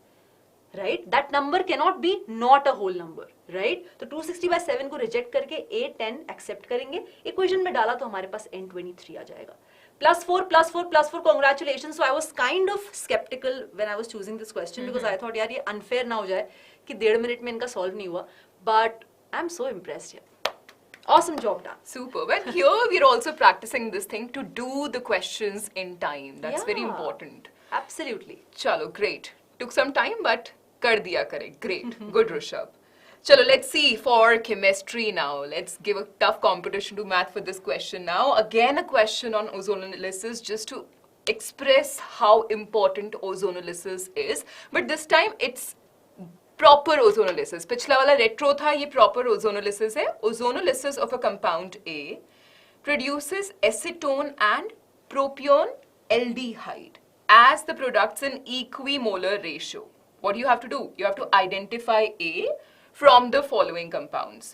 Speaker 1: Right? That number cannot be not a whole number. Right? तो 260/7 को रिजेक्ट करके a10 एक्सेप्ट करेंगे. इक्वेशन में डाला तो हमारे पास n23 आ जाएगा. +4 +4 +4. Congratulations. So I was kind of skeptical when I was choosing this question because I thought यार ये unfair ना हो जाए कि 1.5 मिनट में इनका सॉल्व नहीं हुआ. But I'm so impressed here. Awesome job done.
Speaker 2: Super. Well, here we're also practicing this thing to do the questions in time. That's very
Speaker 1: Yeah.
Speaker 2: important.
Speaker 1: Absolutely.
Speaker 2: Chalo, great. Took some time, but kar diya kare. Great. Good, Rishabh. Chalo, let's see for chemistry now. Let's give a tough competition to math for this question now. Again, a question on ozonolysis just to express how important ozonolysis is. But this time it's proper ozonolysis. पिछला वाला retro था, ये proper ozonolysis है. Ozonolysis of a compound A produces acetone and propione aldehyde as the products in equimolar ratio. What do you have to do? You have to identify A from the following compounds.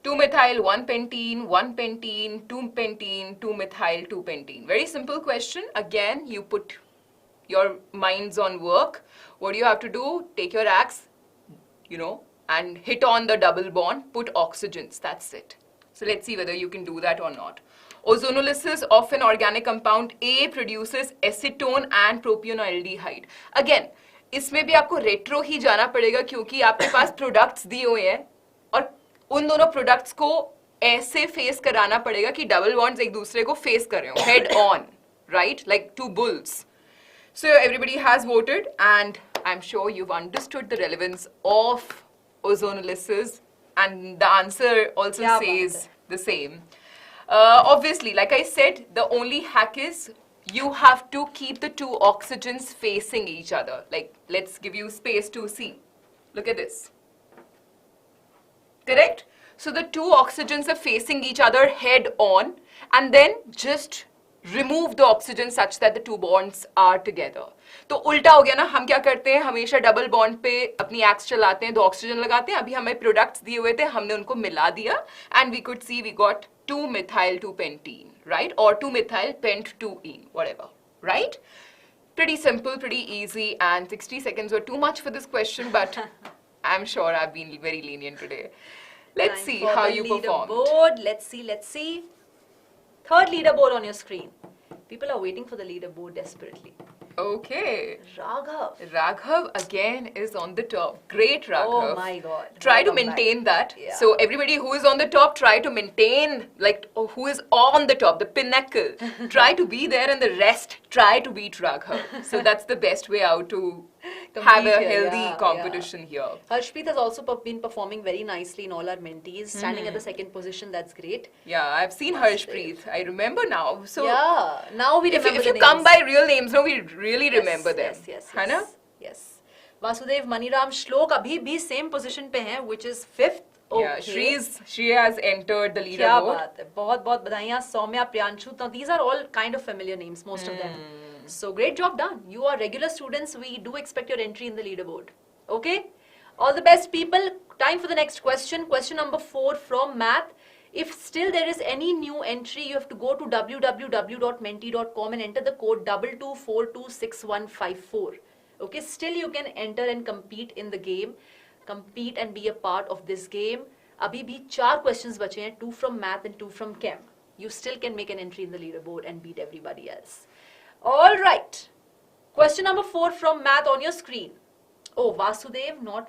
Speaker 2: 2-methyl, 1-pentene, 1-pentene, 2-pentene, 2-methyl, 2-pentene. Very simple question. Again, you put your minds on work. What do you have to do? Take your axe, and hit on the double bond, put oxygens. That's it. So let's see whether you can do that or not. Ozonolysis of an organic compound A produces acetone and propionaldehyde. Again, इसमें भी आपको retro ही जाना पड़ेगा क्योंकि आपके पास products दिए हुए हैं और उन दोनों प्रोडक्ट्स को ऐसे फेस कराना पड़ेगा कि डबल बॉन्ड्स एक दूसरे को फेस कर रहे हो, head on, right, like two bulls. So everybody has voted and I'm sure you've understood the relevance of ozonolysis and the answer also says the same. Obviously, like I said, the only hack is you have to keep the two oxygens facing each other. Like, let's give you space to see. Look at this. Correct? So the two oxygens are facing each other head on, and then just remove the oxygen such that the two bonds are together. तो उल्टा हो गया ना, हम क्या करते हैं, हमेशा डबल बॉन्ड पे अपनी एक्स चलाते हैं, दो ऑक्सीजन लगाते हैं. अभी हमें प्रोडक्ट्स दिए हुए थे, हमने उनको मिला दिया, and we could see we got 2-methyl 2-pentene, right? Or 2-methyl pent 2-ene, whatever, right? Pretty simple, pretty easy, and 60 seconds were too much for this question, but I'm sure I've been very lenient today. Let's see how you performed.
Speaker 1: Leaderboard. Let's see. Third leaderboard on your screen. People are waiting for the leaderboard desperately.
Speaker 2: Okay.
Speaker 1: Raghav
Speaker 2: again is on the top. Great, Raghav.
Speaker 1: Oh my God.
Speaker 2: Try to maintain that.
Speaker 1: Yeah.
Speaker 2: So everybody who is on the top, try to maintain, like, who is on the top, the pinnacle. Try to be there and the rest, try to beat Raghav. So that's the best way out to have a
Speaker 1: here.
Speaker 2: healthy
Speaker 1: Yeah,
Speaker 2: competition here.
Speaker 1: Harshpreet has also been performing very nicely in all our mentees, standing at the second position. That's great.
Speaker 2: Yeah, I've seen
Speaker 1: Must
Speaker 2: Harshpreet. I remember now. So
Speaker 1: yeah, now we remember
Speaker 2: if
Speaker 1: the
Speaker 2: you come
Speaker 1: names.
Speaker 2: by real names, no, we really remember them.
Speaker 1: Yes.
Speaker 2: है ना?
Speaker 1: Yes. Vasudev, Maniram, Shlok अभी भी same position पे हैं, which is 5th.
Speaker 2: Yeah,
Speaker 1: Okay.
Speaker 2: she has entered the
Speaker 1: क्या
Speaker 2: leaderboard.
Speaker 1: बात है, बहुत बहुत बधाइयाँ. Saumya, Priyanshu, now these are all kind of familiar names, most of them. So great job done. You are regular students. We do expect your entry in the leaderboard. Okay? All the best, people. Time for the next question. Question number 4 from math. If still there is any new entry, you have to go to www.menti.com and enter the code 22426154. Okay? Still you can enter and compete in the game. Compete and be a part of this game. अभी भी 4 questions बचे हैं, 2 from math and 2 from chem. You still can make an entry in the leaderboard and beat everybody else. All right. Question number 4 from math on your screen. Oh, Vasudev, not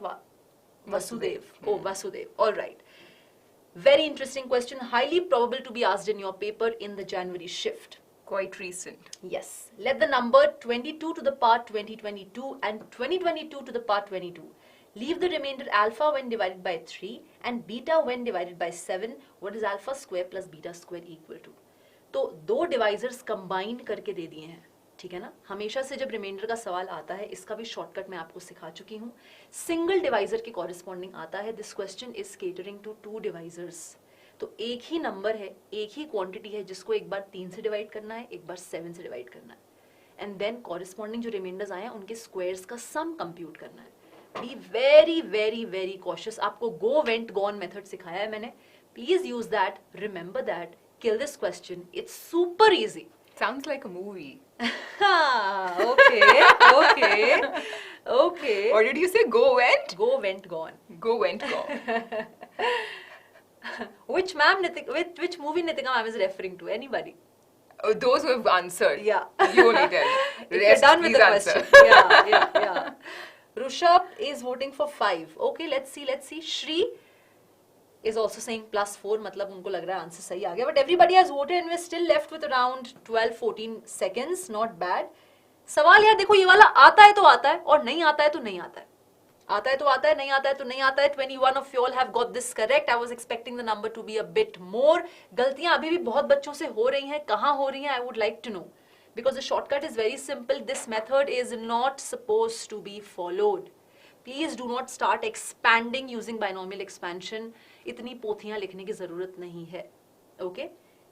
Speaker 1: Vasudev. Oh, Vasudev. All right. Very interesting question. Highly probable to be asked in your paper in the January shift.
Speaker 2: Quite recent.
Speaker 1: Yes. Let the number 22 to the power 2022 and 2022 to the power 22. Leave the remainder alpha when divided by 3 and beta when divided by 7. What is alpha square plus beta square equal to? तो 2 divisors combine करके दे दिए हैं, ठीक है ना. हमेशा से जब रिमाइंडर का सवाल आता है, इसका भी शॉर्टकट मैं आपको सिखा चुकी हूँ. सिंगल डिवाइजर के कॉरेस्पॉन्डिंग आता है. This question is catering to 2 divisors. तो एक ही नंबर है, एक ही क्वांटिटी है, जिसको एक बार 3 से डिवाइड करना है, एक बार 7 से डिवाइड करना है, एंड देन कॉरेस्पॉन्डिंग जो रिमाइंडर्स आए हैं उनके स्क्वायर्स का सम कंप्यूट करना है. Be very very very cautious. आपको गो वेंट गॉन मेथड सिखाया है मैंने. Please use that, remember that. Kill this question. It's super easy.
Speaker 2: Sounds like a movie.
Speaker 1: Okay.
Speaker 2: Or did you say go went?
Speaker 1: Go went gone.
Speaker 2: Go went gone.
Speaker 1: Which ma'am, which movie Nitika ma'am is referring to? Anybody?
Speaker 2: Those who have answered.
Speaker 1: Yeah.
Speaker 2: You only tell.
Speaker 1: If you're done with the
Speaker 2: answer.
Speaker 1: question. Yeah. Rushabh is voting for 5. Okay, let's see. Shri is also saying +4, मतलब उनको लग रहा है answer सही आ गया. But everybody has voted and we're still left with around 12-14 seconds. Not bad. सवाल यार देखो, ये वाला आता है तो आता है और नहीं आता है तो नहीं आता है. आता है तो आता है, नहीं आता है तो नहीं आता है. 21 of you all have got this correct. I was expecting the number to be a bit more. गलतियां अभी भी बहुत बच्चों से हो रही हैं. कहाँ हो रही हैं? I would like to know. Because the shortcut is very simple. This method is not supposed to be followed. Please do not start expanding using binomial expansion. इतनी पोथियां लिखने की जरूरत नहीं है. ओके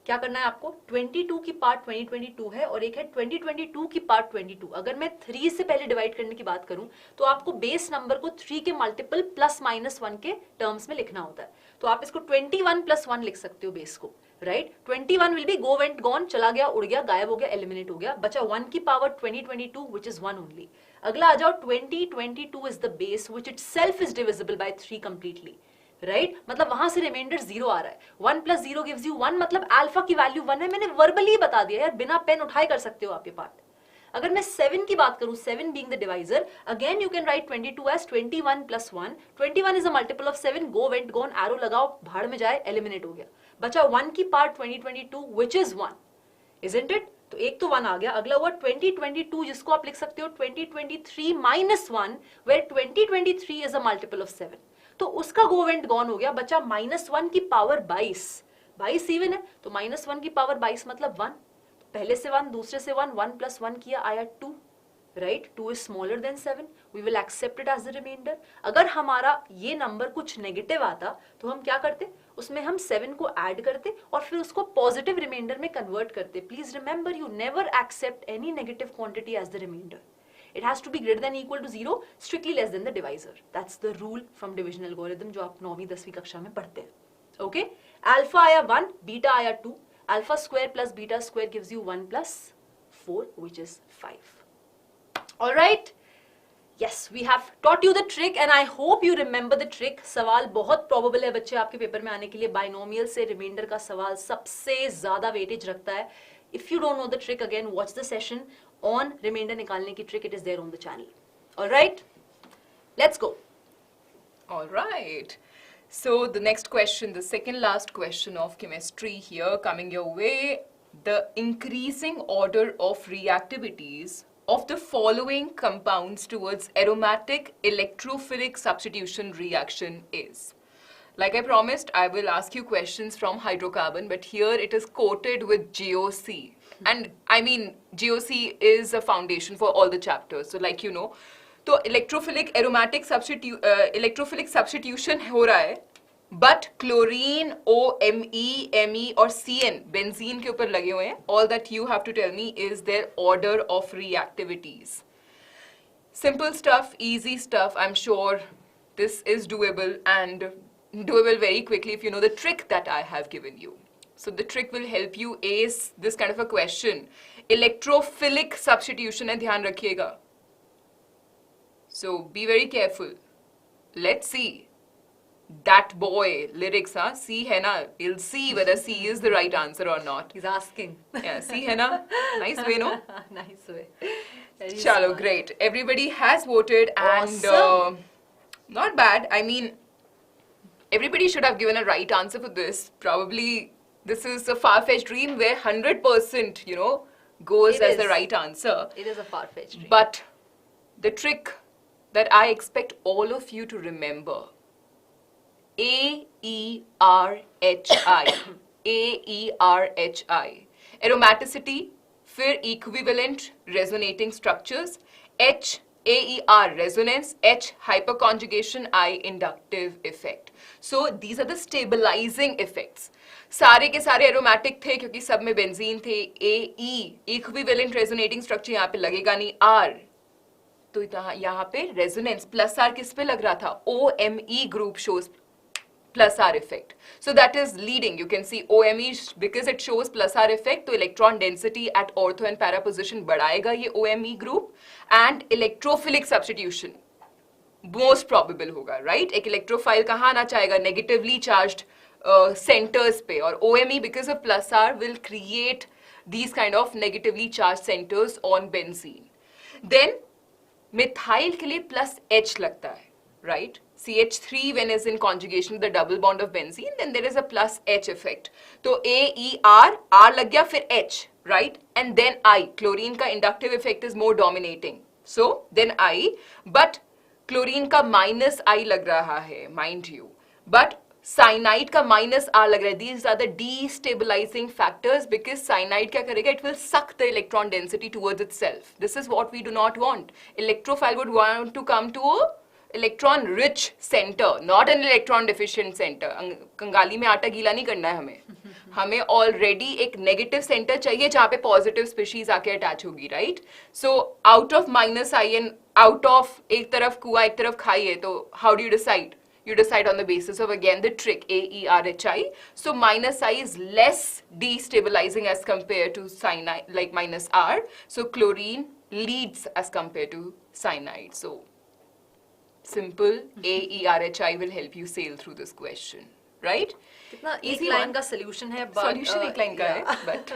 Speaker 1: क्या करना है आपको? 22 की पार्ट 2022 है और एक है 2022 की पार्ट 22. अगर मैं 3 से पहले डिवाइड करने की बात करूं तो आपको बेस नंबर को 3 के मल्टीपल +-1 के टर्म्स में लिखना होता है. तो आप इसको 21 + 1 लिख सकते हो बेस को, right. 21 will be go went gone, चला गया, उड़ गया, गायब हो गया, एलिमिनेट हो गया. बचा 1 की पावर 2022 which is 1 only. अगला आ जाओ 2022 is the base which itself is divisible by 3 completely. Right मतलब वहां से रिमाइंडर 0 आ रहा है. 1 + 0 gives you 1, मतलब अल्फा की वैल्यू 1 है. मैंने वर्बली बता दिया यार, बिना पेन उठाए कर सकते हो आप ये पार्ट. अगर मैं 7 की बात करूं, 7 being the divisor, again you can write 22 as 21 + 1. 21 is a multiple of 7. go went gone, arrow लगाओ, भाड़ में जाए, एलिमिनेट हो गया. बचा 1 की part 2022 which is 1, isn't it? तो एक तो 1 आ गया. अगला हुआ 2022 जिसको आप लिख सकते हो 2023 - 1 where 2023 is a multiple of 7. तो उसका गो वेंट गॉन हो गया. बचा -1 की पावर 22 इवन है तो -1 की पावर 22 मतलब 1. पहले से 1, दूसरे से 1, 1 + 1 किया आया 2, right. 2 is smaller than 7. We will accept it as the remainder. अगर हमारा ये नंबर कुछ नेगेटिव आता तो हम क्या करते? उसमें हम 7 को ऐड करते और फिर उसको पॉजिटिव रिमाइंडर में कन्वर्ट करते. Please remember, you never accept any negative quantity as the remainder. It has to be greater than equal to 0, strictly less than the divisor. That's the rule from division algorithm जो आप 9वीं 10वीं कक्षा में पढ़ते हैं. Okay? Alpha आया 1, beta आया 2. Alpha square plus beta square gives you 1 + 4, which is 5. All right? Yes, we have taught you the trick and I hope you remember the trick. सवाल बहुत probable है बच्चे आपके पेपर में आने के लिए. बाइनोमियल से रिमाइंडर का सवाल सबसे ज्यादा वेटेज रखता है. If you don't know the trick, again watch the session on remainder निकालने की trick. It is there on the channel. All right, let's go.
Speaker 2: All right. So the next question, the second last question of chemistry here coming your way. The increasing order of reactivities of the following compounds towards aromatic electrophilic substitution reaction is? Like I promised, I will ask you questions from hydrocarbon, but here it is coated with GOC. And I mean, GOC is a foundation for all the chapters. So like you know, तो electrophilic aromatic electrophilic substitution हो रहा है, but chlorine, OMe, Me और CN, benzene के ऊपर लगे हुए हैं. All that you have to tell me is their order of reactivities. Simple stuff, easy stuff. I'm sure this is doable and doable very quickly if you know the trick that I have given you. So the trick will help you ace this kind of a question. Electrophilic substitution है, ध्यान रखिएगा. So be very careful. Let's see. That boy lyrics, huh? C hai na? We'll see whether C is the right answer or not.
Speaker 1: He's asking.
Speaker 2: Yeah, C hai na? Nice way, no?
Speaker 1: Nice way. Very
Speaker 2: Chalo,
Speaker 1: smart.
Speaker 2: great. Everybody has voted and
Speaker 1: Awesome.
Speaker 2: not bad. I mean, everybody should have given a right answer for this. Probably this is a far-fetched dream where 100%, you know, goes
Speaker 1: It
Speaker 2: as
Speaker 1: is.
Speaker 2: the right answer.
Speaker 1: It is a far-fetched dream.
Speaker 2: But the trick that I expect all of you to remember, AERHI, AERHI, aromaticity, फिर equivalent resonating structures, H, AER, resonance, H, hyperconjugation, I, inductive effect. So these are the stabilizing effects. सारे के सारे aromatic थे क्योंकि सब में benzene थे. AE, equivalent resonating structure यहाँ पे लगेगा नहीं. R, तो यहाँ पे resonance plus R किस पे लग रहा था? OME group shows plus R effect. So that is leading. You can see OME because it shows plus R effect. तो electron density at ortho and para position बढ़ाएगा ये OME group and electrophilic substitution most probable होगा, right? एक electrophile कहाँ आना चाहेगा? Negatively charged centers पे, और OME because of plus R will create these kind of negatively charged centers on benzene. Then methyl के लिए plus H लगता है, right? CH3 when is in conjugation with the double bond of benzene, then there is a plus H effect. तो AER, R लग गया फिर H, right? And then I, chlorine का inductive effect is more dominating. So then I, but chlorine का minus I लग रहा है, mind you. But cyanide का minus R लग रहा है. These are the destabilizing factors because cyanide क्या करेगा? It will suck the electron density towards itself. This is what we do not want. Electrophile would want to come to a electron rich center, not an electron deficient center. कंगाली में आटा गीला नहीं करना है हमें. हमें already एक negative center चाहिए जहाँ पे positive species आके attach होगी, right? So out of minus I and out of एक तरफ कुआ एक तरफ खाई है, तो how do you decide? You decide on the basis of again the trick AERHI. So minus I is less destabilizing as compared to cyanide, like minus R. So chlorine leads as compared to cyanide. So simple AERHI will help you sail through this question, right?
Speaker 1: कितना
Speaker 2: Easy
Speaker 1: एक line
Speaker 2: one.
Speaker 1: का solution है, but
Speaker 2: Solution एक line का है, but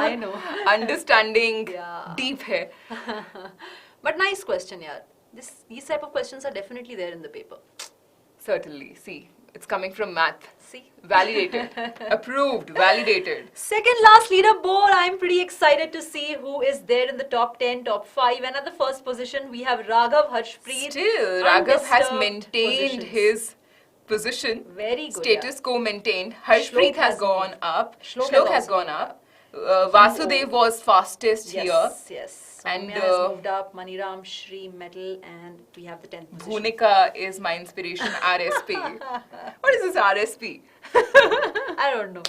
Speaker 1: I know.
Speaker 2: understanding
Speaker 1: Yeah.
Speaker 2: deep है.
Speaker 1: But nice question, yaar. These type of questions are definitely there in the paper.
Speaker 2: Certainly. See, it's coming from math.
Speaker 1: See.
Speaker 2: Validated, approved, validated.
Speaker 1: Second last leaderboard, I'm pretty excited to see who is there in the top 10, top 5. And at the first position, we have Raghav Harshpreet.
Speaker 2: Still, Raghav has
Speaker 1: Undisturbed
Speaker 2: maintained
Speaker 1: positions.
Speaker 2: his position.
Speaker 1: Very good.
Speaker 2: Status quo maintained. Harshpreet
Speaker 1: Shlok
Speaker 2: has
Speaker 1: has
Speaker 2: gone
Speaker 1: moved.
Speaker 2: up.
Speaker 1: Shlok
Speaker 2: Shlok
Speaker 1: has
Speaker 2: has
Speaker 1: also
Speaker 2: gone up. Vasudev was fastest here.
Speaker 1: Yes, yes.
Speaker 2: And,
Speaker 1: Soumya has moved up, Maniram, Shri, Metal, and we have the 10th position.
Speaker 2: Bhoomika is my inspiration, RSP. What is this RSP?
Speaker 1: I don't know.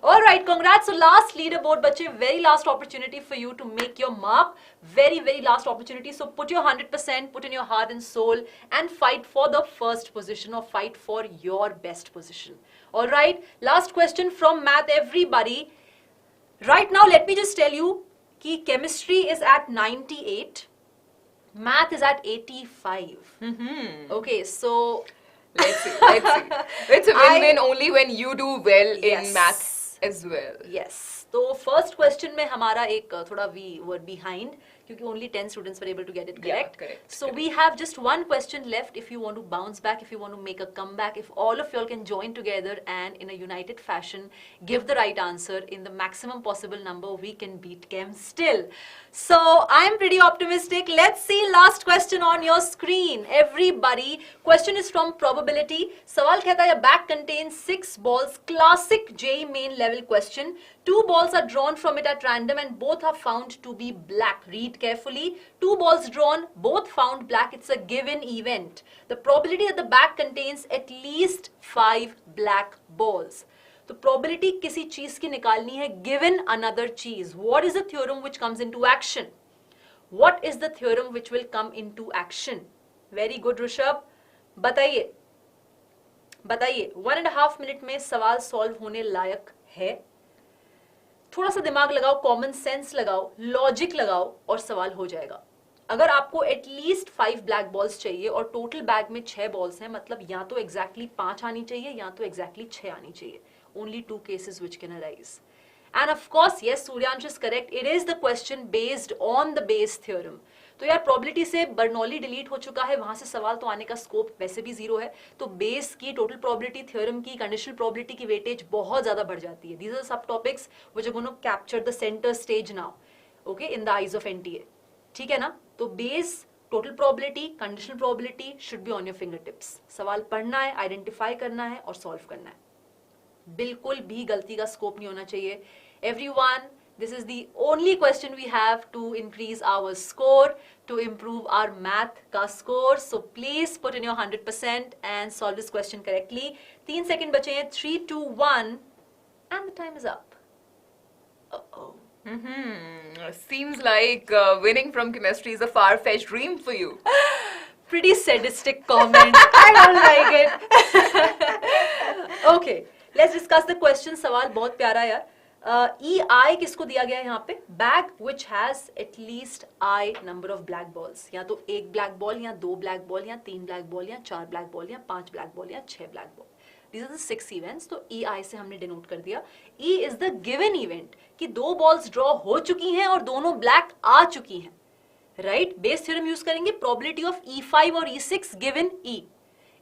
Speaker 1: All right, congrats. So last leaderboard, bache, very last opportunity for you to make your mark. Very, very last opportunity. So put your 100%, put in your heart and soul and fight for the first position or fight for your best position. All right, last question from math, everybody. Right now, let me just tell you कि chemistry is at 98, math is at 85. Okay, so
Speaker 2: Let's see. Let's see. It's a win-win only when you do well in
Speaker 1: Yes.
Speaker 2: maths as well.
Speaker 1: yes. तो first question में हमारा एक थोड़ा we were behind क्योंकि only 10 students were able to get it correct. So we have just one question left. If you want to bounce back, if you want to make a comeback, if all of y'all can join together and in a united fashion give the right answer in the maximum possible number, we can beat Kem still. So I'm pretty optimistic. Let's see last question on your screen. Everybody, question is from probability. सवाल कहता है, a bag contains 6 balls. Classic JEE main level question. 2 balls are drawn from it at random and both are found to be black. Read carefully. 2 balls drawn, both found black. It's a given event. The probability that the bag contains at least 5 black balls. तो probability किसी चीज की निकालनी है given another cheese. What is the theorem which comes into action? What is the theorem which will come into action? Very good, Rishabh. बताइए 1.5 minute में सवाल solve होने लायक है. थोड़ा सा दिमाग लगाओ, कॉमन सेंस लगाओ, लॉजिक लगाओ और सवाल हो जाएगा. अगर आपको एटलीस्ट 5 ब्लैक बॉल्स चाहिए और टोटल बैग में 6 बॉल्स हैं, मतलब या तो एग्जैक्टली 5 आनी चाहिए या तो एग्जैक्टली 6 आनी चाहिए. Only 2 cases which can arise. And of course, yes, Suryansh is correct. It is the question based on the Bayes theorem. तो यार probability से बर्नौली डिलीट हो चुका है, वहां से सवाल तो आने का स्कोप वैसे भी 0 है. तो बेस की टोटल प्रोबेबिलिटी थ्योरम की कंडीशनल प्रोबेबिलिटी की वेटेज बहुत ज्यादा बढ़ जाती है. These are the सब topics which are going to capture the center stage now, okay, in the eyes of NTA. ठीक है ना? तो base, total probability, conditional probability should be on your finger tips. सवाल पढ़ना है, आइडेंटिफाई करना है और सॉल्व करना है. बिल्कुल भी गलती का स्कोप नहीं होना चाहिए. Everyone, this is the only question we have to increase our score, to improve our math का score. So please put in your 100% and solve this question correctly. 3 second बचे हैं. 3, 2, 1 and the time is up. Uh-oh.
Speaker 2: Seems like winning from chemistry is a far-fetched dream for you.
Speaker 1: Pretty sadistic comment. I don't like it. Okay. Let's discuss the question. सवाल बहुत प्यारा यार. EI किसको दिया गया है यहाँ पे? Bag which has at least I number of black balls. या तो 1 black ball या 2 black ball या 3 black ball या 4 black ball या 5 black ball या 6 black ball. These are the 6 events. तो EI से हमने डिनोट कर दिया. E is the given event कि 2 balls ड्रॉ हो चुकी हैं और दोनों black आ चुकी हैं. Right? बेस थ्योरम यूज करेंगे. Probability of E5 और E6 given E.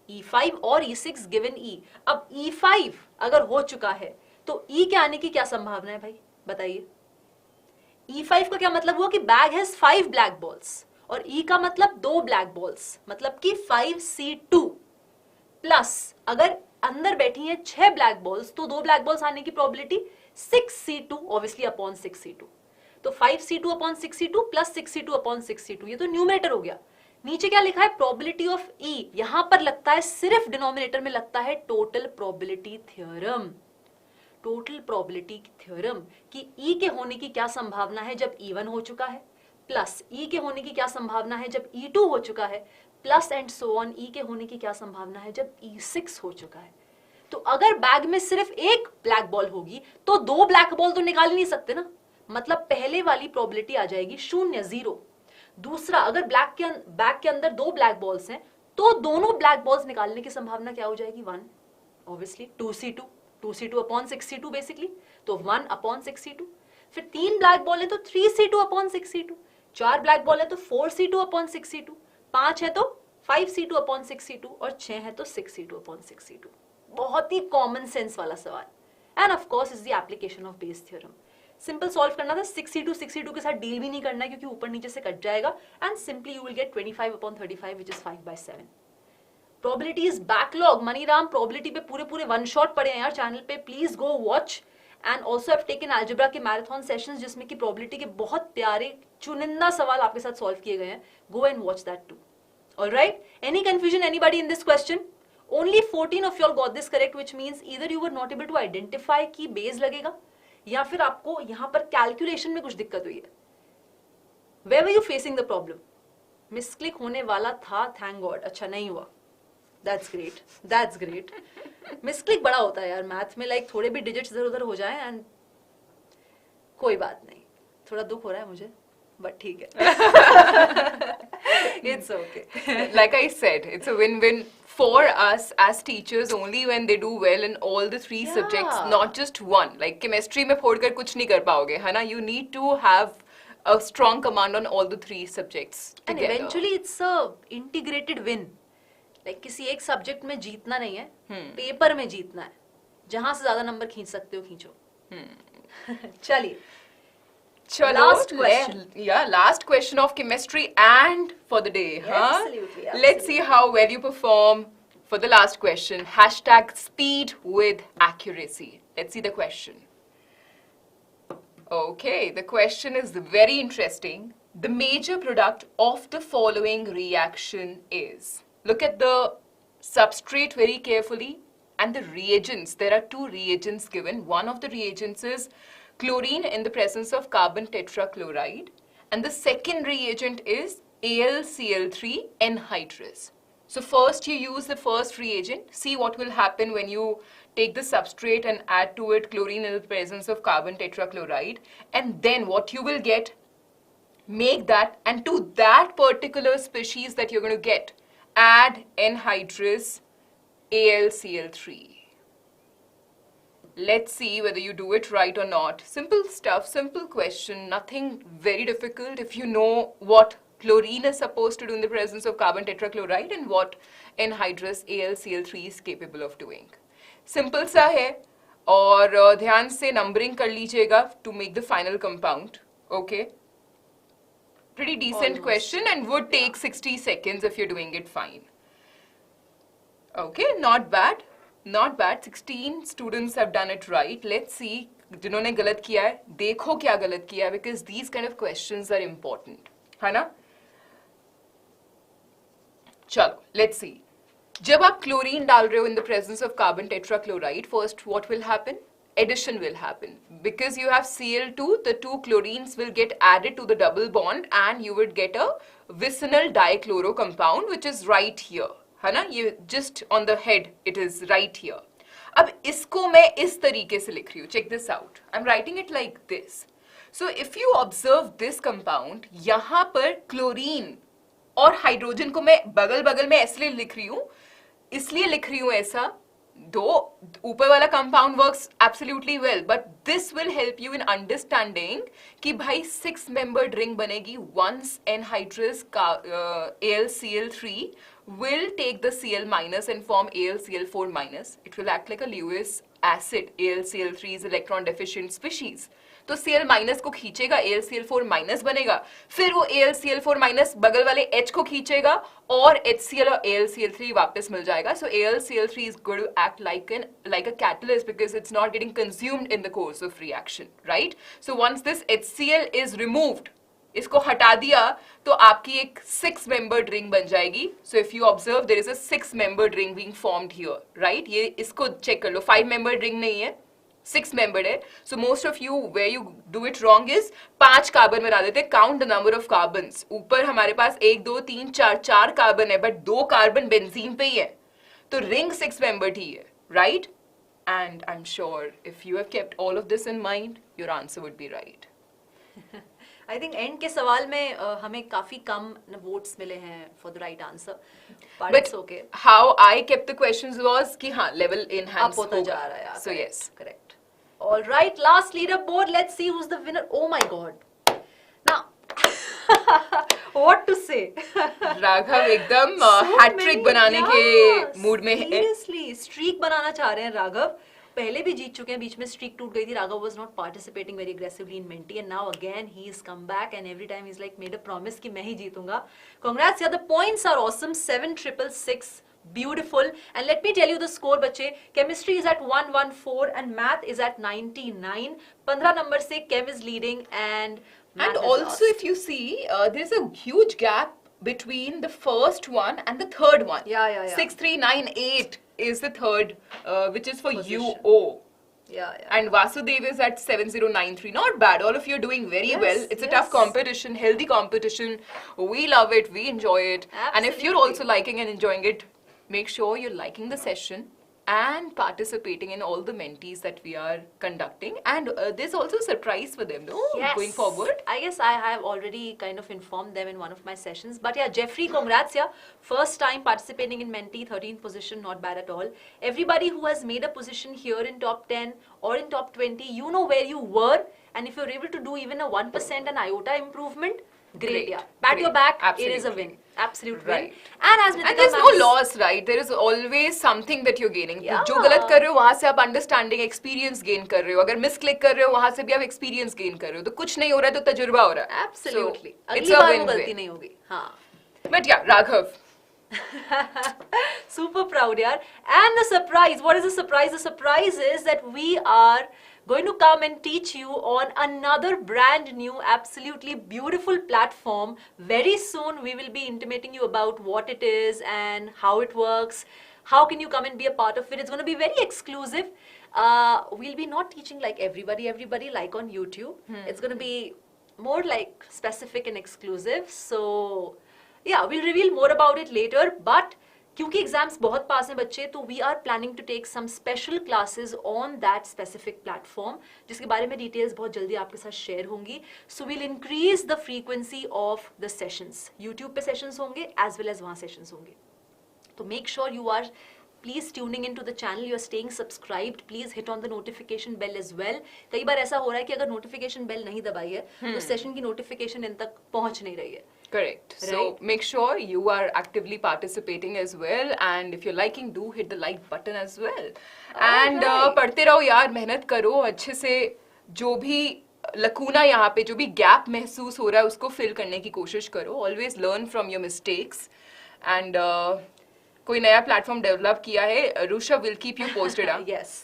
Speaker 1: E5 और E6 given E. अब E5 अगर हो चुका है तो E के आने की क्या संभावना है भाई, बताइए. E5 का क्या मतलब हुआ कि बैग हैज 5 ब्लैक बॉल्स और E का मतलब 2 ब्लैक बॉल्स, मतलब कि 5C2 प्लस अगर अंदर बैठी है 6 ब्लैक बॉल्स तो 2 ब्लैक बॉल्स आने की probability 6C2 obviously upon 6C2. तो 5C2 upon 6C2 plus 6C2 upon 6C2, ये तो न्यूमरेटर हो गया. नीचे क्या लिखा है? Probability of E. यहां पर लगता है सिर्फ डिनोमिनेटर में लगता है total probability theorem. Total probability theorem कि E के होने की क्या संभावना है जब E1 हो चुका है, प्लस E के होने की क्या संभावना है जब E2 हो चुका है, plus and so on E के होने की क्या संभावना है जब E6 हो चुका है. तो अगर बैग में सिर्फ 1 ब्लैक बॉल होगी तो 2 ब्लैक बॉल तो निकाल ही नहीं सकते ना. मतलब पहले वाली प्रोबेबिलिटी आ जाएगी 0, 0. दूसरा, अगर बैग के अंदर 2 ब्लैक बॉल्स हैं तो दोनों ब्लैक बॉल्स निकालने की संभावना क्या हो जाएगी? 1 obviously. 2C2 upon 6C2 basically, तो 1 अपॉन 6C2. फिर 3 ब्लैक बॉल है तो 3C2 upon 6C2. 4 black ball है तो 4C2 अपॉन 6C2. 5 है तो 5C2 अपॉन 6C2 और 6 है तो 6C2 अपॉन 6C2. बहुत ही कॉमन सेंस वाला सवाल. End of course is the application of Bayes theorem. Simple solve करना था. 6C2 के साथ डील भी नहीं करना है क्योंकि ऊपर नीचे से कट जाएगा. And simply you will get 25 upon 35 which is 5/7. Probability is backlog. Maniram probability पे पूरे 1 शॉट पड़े हैं यार चैनल पे. Please go watch. And also have taken algebra के मैराथन सेशंस जिसमें कि प्रोबेबिलिटी के बहुत प्यारे चुनिंदा सवाल आपके साथ सॉल्व किए गए हैं. Go and watch that too. Alright, any confusion anybody in this question? Only 14 of y'all got this correct, which means either you were not able to identify कि बेस लगेगा या फिर आपको यहां पर कैलकुलेशन में कुछ दिक्कत हुई है. Where were you facing the problem? Misclick होने वाला था, थैंक गॉड. अच्छा नहीं हुआ. That's great. That's great. Misclick बड़ा होता है यार मैथ में. लाइक थोड़े भी डिजिट्स इधर उधर हो जाए एंड कोई बात नहीं. थोड़ा दुख हो रहा है मुझे. but ठीक है. It's okay.
Speaker 2: Like I said, it's a win-win for us as teachers only when they do well in all the three subjects,
Speaker 1: Yeah.
Speaker 2: not just one. Like chemistry में फोड़कर कुछ नहीं कर पाओगे, है ना? You need to have a strong command on all the three subjects
Speaker 1: And
Speaker 2: together.
Speaker 1: eventually it's a integrated win. Like किसी एक subject में जीतना नहीं है, पेपर में जीतना है. जहां से ज्यादा नंबर खींच सकते हो खींचो. चलिए.
Speaker 2: Chalo,
Speaker 1: Last question.
Speaker 2: Last question of chemistry and for the day, huh?
Speaker 1: Absolutely,
Speaker 2: Let's see how well you perform for the last question. Hashtag speed with accuracy. Let's see the question. Okay, the question is very interesting. The major product of the following reaction is. Look at the substrate very carefully and the reagents. There are two reagents given. One of the reagents is chlorine in the presence of carbon tetrachloride, and the second reagent is AlCl3 anhydrous. So first you use the first reagent, see what will happen when you take the substrate and add to it chlorine in the presence of carbon tetrachloride, and then what you will get, make that, and to that particular species that you're going to get, add anhydrous AlCl3. Let's see whether you do it right or not. Simple stuff, simple question, nothing very difficult if you know what chlorine is supposed to do in the presence of carbon tetrachloride and what anhydrous AlCl3 is capable of doing. Simple सा है और ध्यान से numbering कर लीजिएगा to make the final compound. Okay? Pretty decent
Speaker 1: Almost.
Speaker 2: question and would take 60 seconds if you're doing it fine. Okay, not bad. Not bad. 16 students have done it right. Let's see जिन्होंने गलत किया है देखो क्या गलत किया है because these kind of questions are important. है ना? चलो, let's see. जब आप क्लोरीन डाल रहे हो in the presence of carbon tetrachloride, first what will happen? Addition will happen. Because you have Cl2, the two chlorines will get added to the double bond and you would get a vicinal dichloro compound which is right here. है ना? ये just on the head, it is right here. अब इसको मैं इस तरीके से लिख रही हूँ. Check this out. I'm writing it like this. So if you observe this compound, यहाँ पर क्लोरीन और हाइड्रोजन को मैं बगल बगल में इसलिए लिख रही हूँ ऐसा. Though ऊपर वाला compound works absolutely well, but this will help you in understanding कि भाई 6-membered ring बनेगी once anhydrous AlCl3 will take the Cl minus and form AlCl4 minus. It will act like a Lewis acid. AlCl3 is electron deficient species. तो Cl minus को खींचेगा, AlCl4 minus बनेगा, फिर वो AlCl4 minus बगल वाले H को खींचेगा और HCl और AlCl3 वापस मिल जाएगा. So AlCl3 is going to act like a catalyst because it's not getting consumed in the course of reaction, right? So once this HCl is removed, इसको हटा दिया तो आपकी एक 6-membered ring बन जाएगी. So if you observe, there is a 6-membered ring being formed here, right? ये इसको check कर लो. 5-membered ring नहीं है, 6-membered है. So most of you, where you do it wrong is 5 carbon बना देते. Count the number of carbons. ऊपर हमारे पास 1, 2, 3, 4 कार्बन है, but 2 कार्बन बेंजीन पे ही है. तो ring 6-membered ही है, right? And I'm sure if you have kept all of this in mind, your answer would be right.
Speaker 1: I think end के सवाल में हमें काफी कम votes मिले हैं for the right answer, but it's okay.
Speaker 2: How I kept the questions was कि हाँ level enhance
Speaker 1: up होता
Speaker 2: होगा.
Speaker 1: जा रहा है.
Speaker 2: So
Speaker 1: correct,
Speaker 2: yes.
Speaker 1: correct. All right, last leaderboard. Let's see who's the winner. Oh my God. Now, what to say?
Speaker 2: Raghav एकदम hat trick बनाने के mood में है.
Speaker 1: Seriously, streak बनाना चाह रहे हैं राघव. पहले भी जीत चुके हैं, बीच में streak टूट गई थी. Raghav was not participating very aggressively in Menti, and now again he's come back, and every time he's like made a promise कि मैं ही जीतूंगा. Congrats, yeah, the points are awesome. 7,666. Beautiful. And let me tell you the score, बच्चे. Chemistry is at 114 and math is at 99. 15 number से chem is leading and math
Speaker 2: And
Speaker 1: is
Speaker 2: also
Speaker 1: lost.
Speaker 2: if you see, there's a huge gap between the first one and the third one.
Speaker 1: Yeah.
Speaker 2: 6398 is the third, which is for
Speaker 1: Position.
Speaker 2: UO.
Speaker 1: Yeah.
Speaker 2: And Vasudev is at 7093. Not bad. All of you are doing very well. It's a tough competition, healthy competition. We love it. We enjoy it. And if you're
Speaker 1: Absolutely.
Speaker 2: also liking and enjoying it, make sure you're liking the session. and participating in all the mentees that we are conducting. And there's also a surprise for them, though,
Speaker 1: Yes.
Speaker 2: going forward.
Speaker 1: I guess I have already kind of informed them in one of my sessions. But yeah, Jeffrey, congrats, yeah. First time participating in Menti, 13th position, not bad at all. Everybody who has made a position here in top 10 or in top 20, you know where you were. And if you're able to do even a 1% an iota improvement, great, yeah. Pat your back,
Speaker 2: Absolutely.
Speaker 1: it is a win. Absolute
Speaker 2: Right.
Speaker 1: win. And as Nitika
Speaker 2: And there's no
Speaker 1: ma'am-
Speaker 2: loss, right? There is always something that you're gaining.
Speaker 1: Yeah.
Speaker 2: जो गलत कर रहे हो वहाँ से आप understanding experience gain कर रहे हो. अगर मिस क्लिक कर रहे हो वहाँ से भी आप एक्सपीरियंस गेन कर रहे हो. तो कुछ नहीं हो रहा है तो तजुर्बा हो रहा है.
Speaker 1: Absolutely.
Speaker 2: So, it's
Speaker 1: अगली
Speaker 2: a
Speaker 1: बार वो
Speaker 2: win-win.
Speaker 1: गलती नहीं होगी. हाँ.
Speaker 2: But yeah, Raghav.
Speaker 1: Super proud, yaar. And the surprise, what is the surprise? The surprise is that we are going to come and teach you on another brand new, absolutely beautiful platform. Very soon we will be intimating you about what it is and how it works. How can you come and be a part of it? It's going to be very exclusive. We'll be not teaching like everybody like on YouTube. It's going to be more like specific and exclusive. So yeah, we'll reveal more about it later. But क्योंकि exams बहुत पास हैं बच्चे, तो we are planning to take some special classes on that specific platform, जिसके बारे में details बहुत जल्दी आपके साथ शेयर होंगी. So we'll increase the frequency of the sessions. YouTube पे सेशंस होंगे एज वेल एज वहाँ सेशंस होंगे. तो make sure you are please tuning in to the channel, you are staying subscribed. Please hit on the notification bell as well. कई बार ऐसा हो रहा है कि अगर नोटिफिकेशन बेल नहीं दबाई है तो सेशन की नोटिफिकेशन इन तक पहुंच नहीं रही है.
Speaker 2: Correct. So
Speaker 1: Right.
Speaker 2: make sure you are actively participating as well, and if you're liking, do hit the like button as well. And
Speaker 1: Alright.
Speaker 2: पढ़ते रहो यार, मेहनत करो अच्छे से. जो भी लकूना यहाँ पे, जो भी गैप महसूस हो रहा है उसको फिल करने की कोशिश करो. Always learn from your mistakes. And कोई नया प्लेटफॉर्म डेवलप किया है, Rishabh will keep you posted.
Speaker 1: Yes.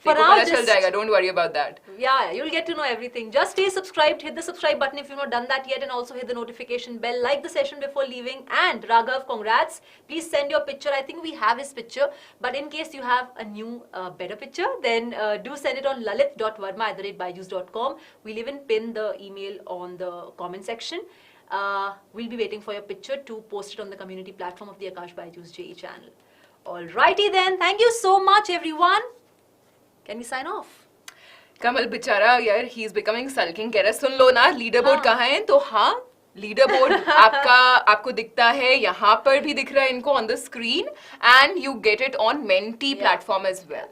Speaker 1: For
Speaker 2: देखो
Speaker 1: now,
Speaker 2: पता चल
Speaker 1: just
Speaker 2: जाएगा. Don't worry about that.
Speaker 1: yeah, you'll get to know everything. Just stay subscribed, hit the subscribe button if you've not done that yet, and also hit the notification bell. Like the session before leaving. And Raghav, congrats. Please send your picture. I think we have his picture, but in case you have a new, better picture, then do send it on lalit.verma@byju's.com. We'll even pin the email on the comment section. We'll be waiting for your picture to post it on the community platform of the Aakash BYJU'S JEE channel. Alrighty then. Thank you so much, everyone. Can we sign off?
Speaker 2: कमल बेचारा यार, he is becoming sulking. कह रहा है सुन लो ना, leader board कहाँ है? तो हाँ, लीडर बोर्ड आपको दिखता है, यहाँ पर भी दिख रहा है इनको on the screen, and you get it on Menti platform as well,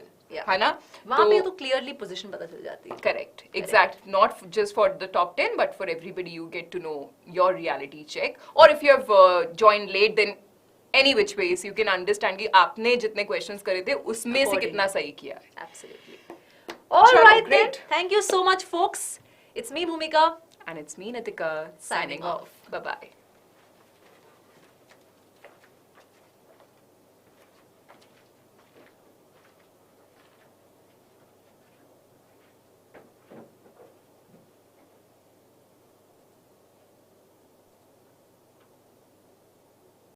Speaker 2: है ना?
Speaker 1: वहाँ पे तो क्लियरली पोजीशन पता चल जाती है.
Speaker 2: Correct, exact. Not just for the top 10, but for everybody you get to know your reality check. Or if you have joined late, then any which ways you can understand कि आपने जितने questions करे थे उसमें से कितना सही किया है.
Speaker 1: Absolutely. All
Speaker 2: Chalo,
Speaker 1: right then.
Speaker 2: great.
Speaker 1: Thank you so much, folks. It's me, Bhoomika.
Speaker 2: And it's me, Nitika, signing off. Bye-bye.